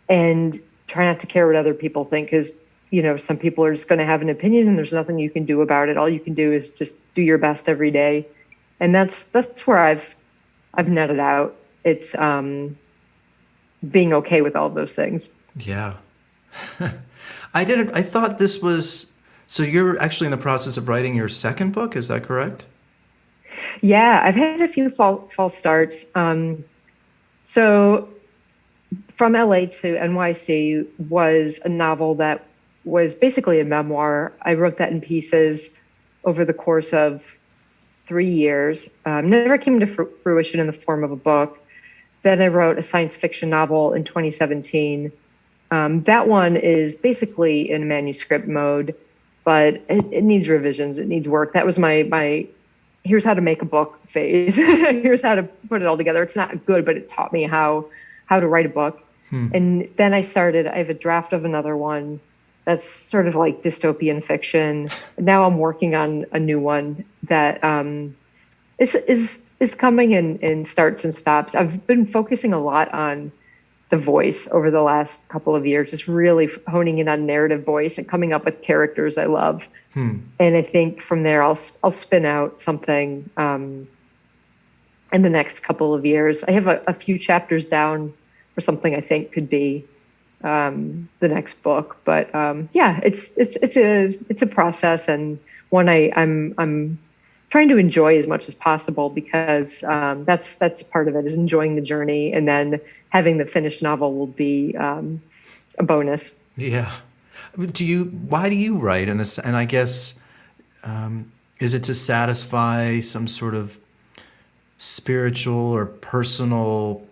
and try not to care what other people think. Because, some people are just going to have an opinion and there's nothing you can do about it. All you can do is just do your best every day. And that's where I've netted out. It's being okay with all of those things. Yeah. I thought this was, so you're actually in the process of writing your second book, is that correct? Yeah, I've had a few false starts. So From LA to NYC was a novel that was basically a memoir. I wrote that in pieces over the course of 3 years. Never came to fruition in the form of a book. Then I wrote a science fiction novel in 2017. That one is basically in manuscript mode, but it needs revisions. It needs work. That was my here's how to make a book phase. Here's how to put it all together. It's not good, but it taught me how to write a book. And then I have a draft of another one that's sort of like dystopian fiction. Now I'm working on a new one that is coming in starts and stops. I've been focusing a lot on the voice over the last couple of years, just really honing in on narrative voice and coming up with characters I love. And I think from there I'll spin out something in the next couple of years. I have a few chapters down for something I think could be the next book. But yeah, it's a process, and one I'm trying to enjoy as much as possible, because that's part of it, is enjoying the journey, and then having the finished novel will be a bonus. Yeah. Why do you write? And I guess, is it to satisfy some sort of spiritual or personal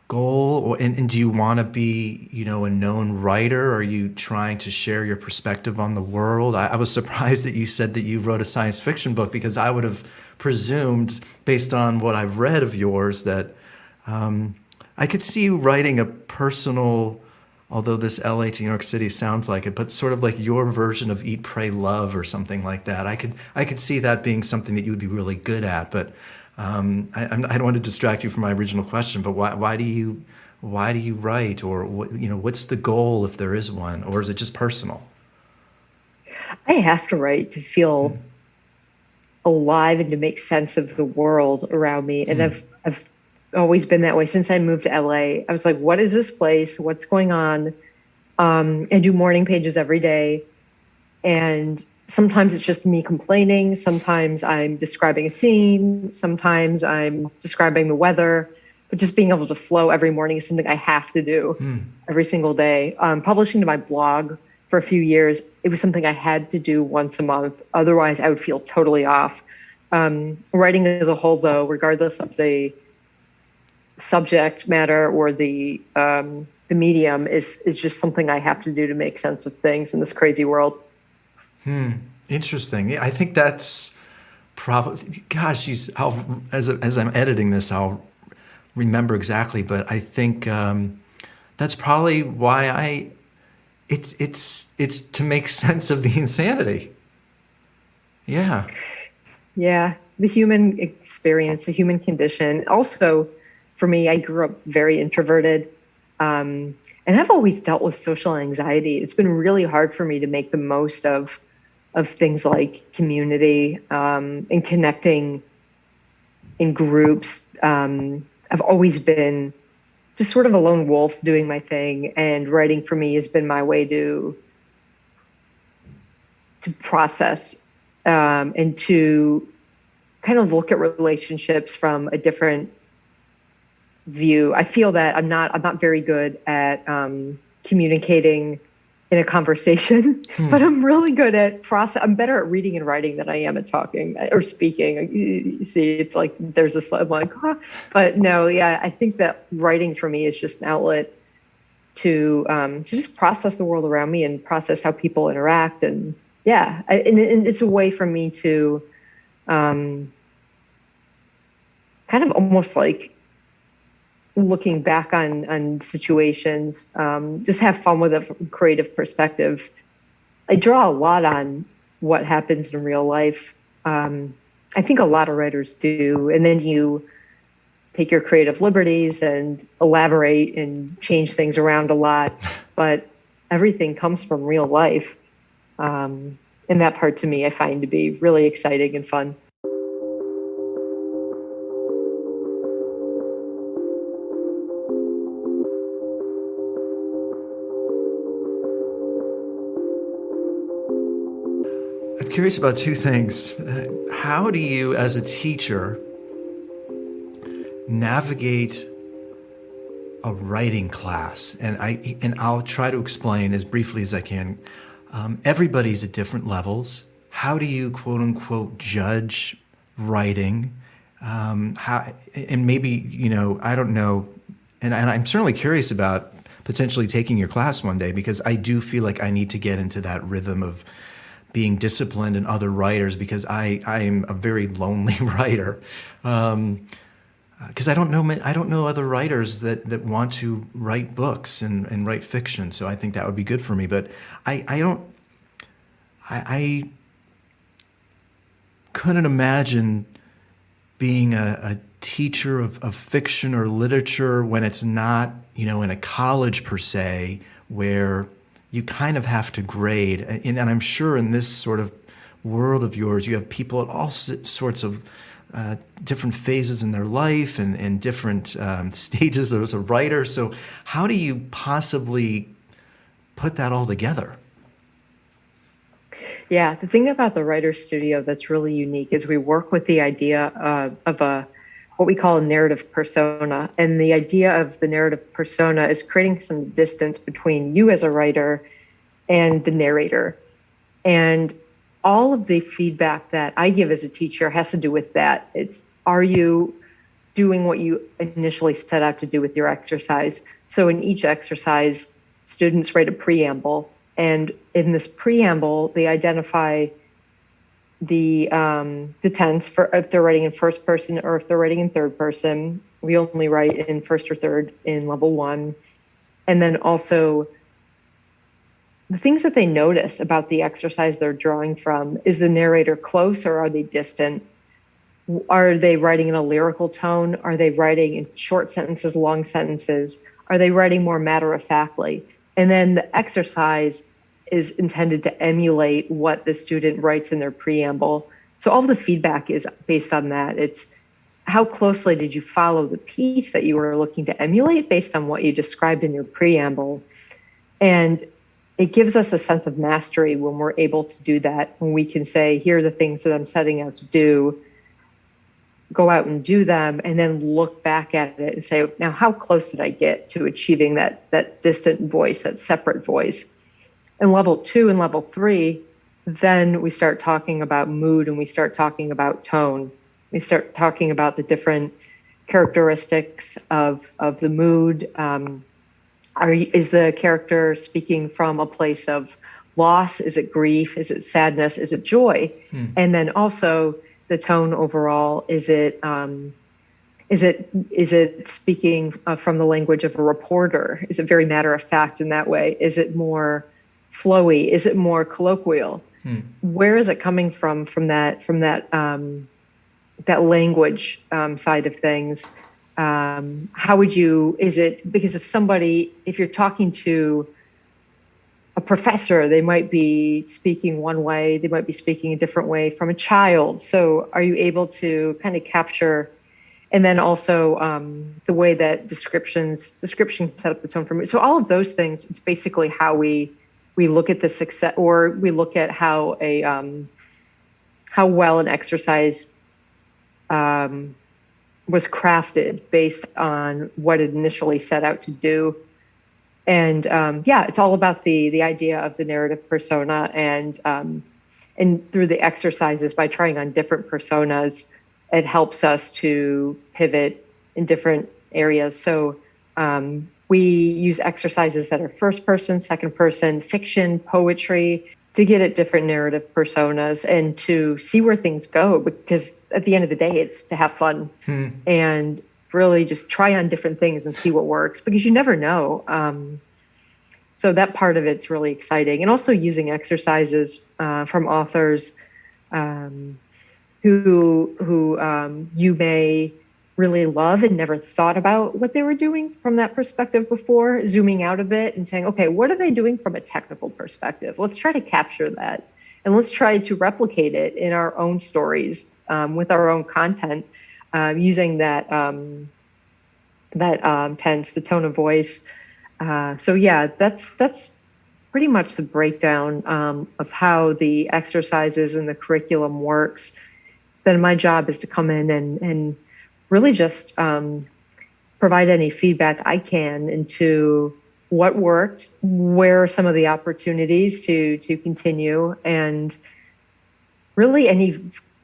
goal, and do you want to be, a known writer? Or are you trying to share your perspective on the world? I was surprised that you said that you wrote a science fiction book, because I would have presumed, based on what I've read of yours, that I could see you writing a personal, although this LA to New York City sounds like it, but sort of like your version of Eat, Pray, Love or something like that. I could see that being something that you would be really good at. But I don't want to distract you from my original question, but why do you write? Or what's the goal, if there is one, or is it just personal? I have to write to feel alive and to make sense of the world around me. And I've always been that way since I moved to LA. I was like, what is this place? What's going on? I do morning pages every day. And sometimes it's just me complaining. Sometimes I'm describing a scene. Sometimes I'm describing the weather. But just being able to flow every morning is something I have to do every single day. Publishing to my blog for a few years, it was something I had to do once a month. Otherwise, I would feel totally off. Writing as a whole, though, regardless of the subject matter or the medium, is just something I have to do to make sense of things in this crazy world. Interesting. Yeah, I think that's probably, gosh, as I'm editing this, I'll remember exactly, but I think that's probably why it's to make sense of the insanity. Yeah. Yeah. The human experience, the human condition. Also, for me, I grew up very introverted. And I've always dealt with social anxiety. It's been really hard for me to make the most of things like community and connecting in groups. I've always been just sort of a lone wolf doing my thing, and writing for me has been my way to process and to kind of look at relationships from a different view. I feel that I'm not very good at communicating in a conversation, but I'm really good at I'm better at reading and writing than I am at talking or speaking. You see, it's like there's this, I'm like, but no, yeah, I think that writing for me is just an outlet to just process the world around me and process how people interact. And yeah, and it's a way for me to kind of almost like looking back on situations, just have fun with a creative perspective. I draw a lot on what happens in real life. I think a lot of writers do. And then you take your creative liberties and elaborate and change things around a lot. But everything comes from real life. And that part to me, I find to be really exciting and fun. I'm curious about two things. How do you, as a teacher, navigate a writing class? And I'll try to explain as briefly as I can. Everybody's at different levels. How do you, quote unquote, judge writing? And maybe, I don't know. And I'm certainly curious about potentially taking your class one day, because I do feel like I need to get into that rhythm of being disciplined in other writers, because I am a very lonely writer. Because I don't know other writers that want to write books and write fiction. So I think that would be good for me. But I couldn't imagine being a teacher of fiction or literature when it's not, in a college per se, where you kind of have to grade. And I'm sure in this sort of world of yours, you have people at all sorts of different phases in their life and different stages as a writer. So how do you possibly put that all together? Yeah, the thing about the writer studio that's really unique is we work with the idea of what we call a narrative persona. And the idea of the narrative persona is creating some distance between you as a writer and the narrator. And all of the feedback that I give as a teacher has to do with that. Are you doing what you initially set out to do with your exercise? So in each exercise, students write a preamble. And in this preamble, they identify the tense for if they're writing in first person or if they're writing in third person. We only write in first or third in level 1. And then also the things that they notice about the exercise they're drawing from. Is the narrator close or are they distant? Are they writing in a lyrical tone? Are they writing in short sentences, long sentences? Are they writing more matter-of-factly? And then the exercise is intended to emulate what the student writes in their preamble. So all the feedback is based on that. It's how closely did you follow the piece that you were looking to emulate based on what you described in your preamble? And it gives us a sense of mastery when we're able to do that, when we can say, here are the things that I'm setting out to do, go out and do them, and then look back at it and say, now, how close did I get to achieving that distant voice, that separate voice? In level 2 and level 3, then we start talking about mood and we start talking about tone. We start talking about the different characteristics of the mood. Is the character speaking from a place of loss? Is it grief? Is it sadness? Is it joy? And then also the tone overall. Is it speaking from the language of a reporter? Is it very matter of fact in that way? Is it more flowy? Is it more colloquial? Where is it coming from that language side of things? How would you, because if you're talking to a professor, they might be speaking one way, they might be speaking a different way from a child. So are you able to kind of capture, and then also the way that description set up the tone for me. So all of those things, it's basically how we look at the success, or we look at how well an exercise was crafted based on what it initially set out to do. And it's all about the idea of the narrative persona, and through the exercises, by trying on different personas, it helps us to pivot in different areas. So we use exercises that are first person, second person, fiction, poetry, to get at different narrative personas and to see where things go, because at the end of the day, it's to have fun and really just try on different things and see what works, because you never know. So that part of it's really exciting. And also using exercises from authors who you may really love and never thought about what they were doing from that perspective before, zooming out a bit and saying, okay, what are they doing from a technical perspective? Let's try to capture that. And let's try to replicate it in our own stories with our own content, using that tense, the tone of voice. So yeah, that's pretty much the breakdown of how the exercises and the curriculum works. Then my job is to come in and really just provide any feedback I can into what worked, where are some of the opportunities to continue, and really any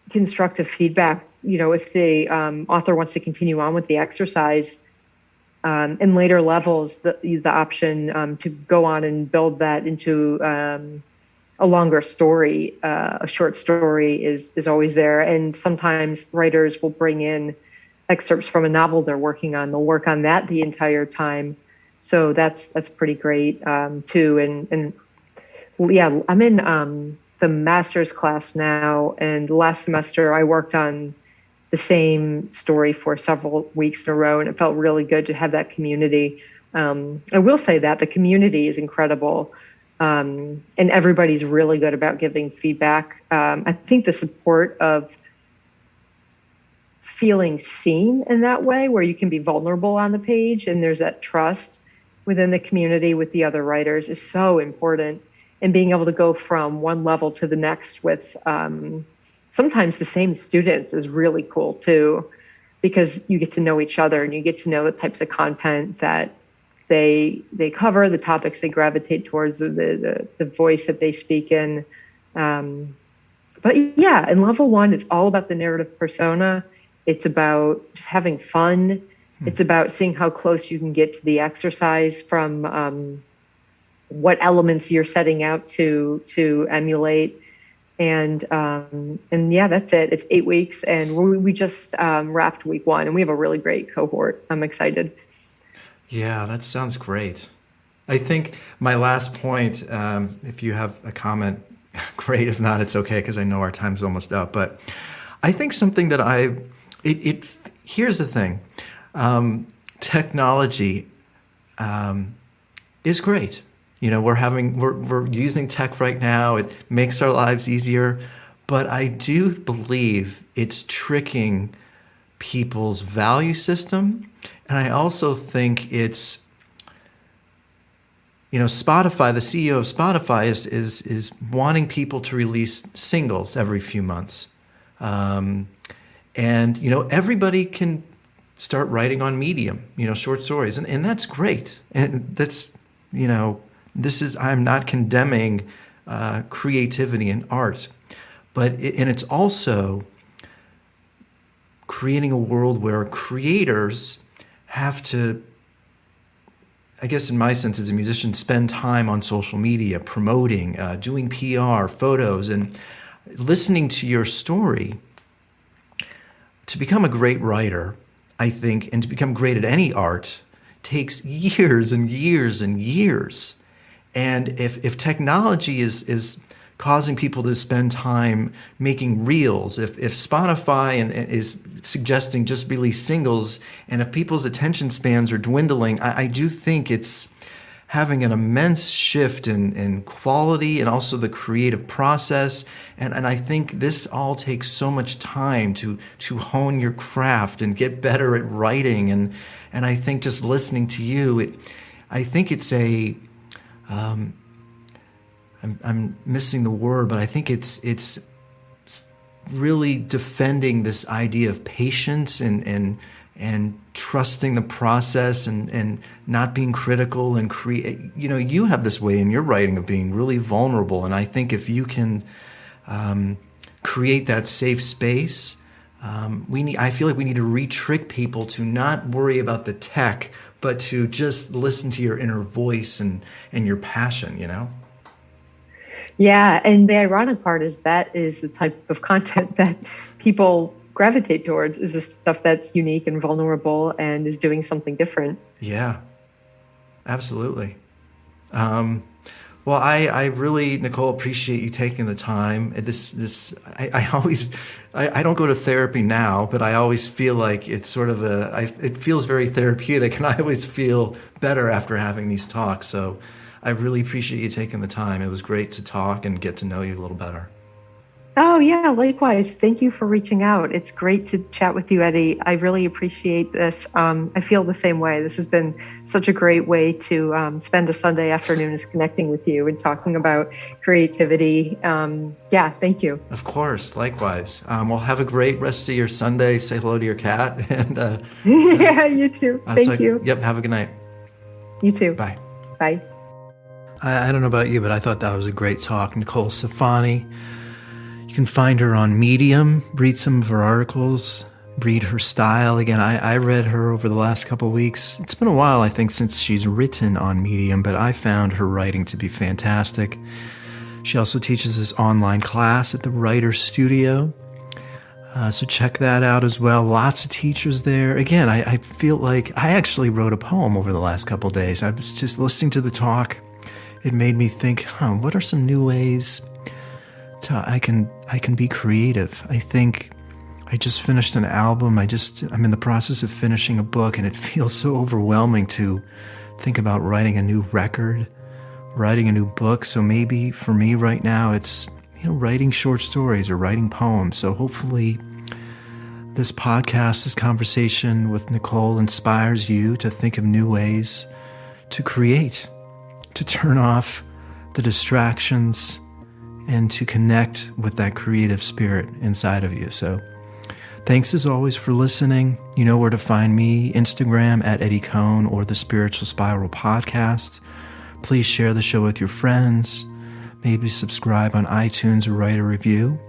constructive feedback. If the author wants to continue on with the exercise, in later levels, the option to go on and build that into a longer story, a short story is always there. And sometimes writers will bring in excerpts from a novel they're working on. They'll work on that the entire time. So that's pretty great too. And yeah, I'm in the master's class now, and last semester I worked on the same story for several weeks in a row, and it felt really good to have that community. I will say that the community is incredible, and everybody's really good about giving feedback. I think the support of feeling seen in that way, where you can be vulnerable on the page and there's that trust within the community with the other writers, is so important. And being able to go from one level to the next with sometimes the same students is really cool too, because you get to know each other and you get to know the types of content that they cover, the topics they gravitate towards, the voice that they speak in. But yeah, in level one, it's all about the narrative persona. It's about just having fun. It's about seeing how close you can get to the exercise from what elements you're setting out to emulate. And yeah, that's it. It's 8 weeks, and we just wrapped week 1, and we have a really great cohort. I'm excited. Yeah, that sounds great. I think my last point, if you have a comment, great. If not, it's okay, because I know our time's almost up. But I think something that here's the thing. Technology is great. We're using tech right now. It makes our lives easier, but I do believe it's tricking people's value system. And I also think it's, Spotify, the CEO of Spotify is wanting people to release singles every few months. And everybody can start writing on Medium, short stories. And that's great. And that's, I'm not condemning creativity and art, and it's also creating a world where creators have to, I guess in my sense as a musician, spend time on social media, promoting, doing PR, photos, and listening to your story. To become a great writer, I think, and to become great at any art, takes years and years and years. And if technology is causing people to spend time making reels, if Spotify is suggesting just release singles, and if people's attention spans are dwindling, I do think it's having an immense shift in quality and also the creative process. And I think this all takes so much time to hone your craft and get better at writing. And I think just listening to you, I think it's I'm missing the word, but I think it's really defending this idea of patience and trusting the process and not being critical and create. You have this way in your writing of being really vulnerable, and I think if you can create that safe space, I feel like we need to re-trick people to not worry about the tech, but to just listen to your inner voice and your passion, Yeah, and the ironic part is that is the type of content that people gravitate towards, is the stuff that's unique and vulnerable and is doing something different. Yeah, absolutely. Well, I really, Nicole, appreciate you taking the time. I always, I don't go to therapy now, but I always feel like it's sort of it feels very therapeutic, and I always feel better after having these talks. So I really appreciate you taking the time. It was great to talk and get to know you a little better. Oh, yeah, likewise. Thank you for reaching out. It's great to chat with you, Eddie. I really appreciate this. I feel the same way. This has been such a great way to spend a Sunday afternoon is connecting with you and talking about creativity. Yeah, thank you. Of course, likewise. Well, have a great rest of your Sunday. Say hello to your cat. And yeah, you too. Thank you. Yep, have a good night. You too. Bye. Bye. I don't know about you, but I thought that was a great talk. Nicole Cifani. You can find her on Medium, read some of her articles, read her style. Again, I read her over the last couple of weeks. It's been a while, I think, since she's written on Medium, but I found her writing to be fantastic. She also teaches this online class at the Writer's Studio. So check that out as well. Lots of teachers there. Again, I feel like I actually wrote a poem over the last couple of days. I was just listening to the talk. It made me think, what are some new ways I can be creative? I think I just finished an album. I'm in the process of finishing a book, and it feels so overwhelming to think about writing a new record, writing a new book. So maybe for me right now, it's, writing short stories or writing poems. So hopefully this podcast, this conversation with Nicole inspires you to think of new ways to create, to turn off the distractions, and to connect with that creative spirit inside of you. So thanks as always for listening. You know where to find me, Instagram at Eddie Cohn or the Spiritual Spiral Podcast. Please share the show with your friends. Maybe subscribe on iTunes or write a review.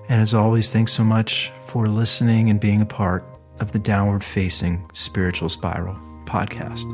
And as always, thanks so much for listening and being a part of the Downward Facing Spiritual Spiral Podcast.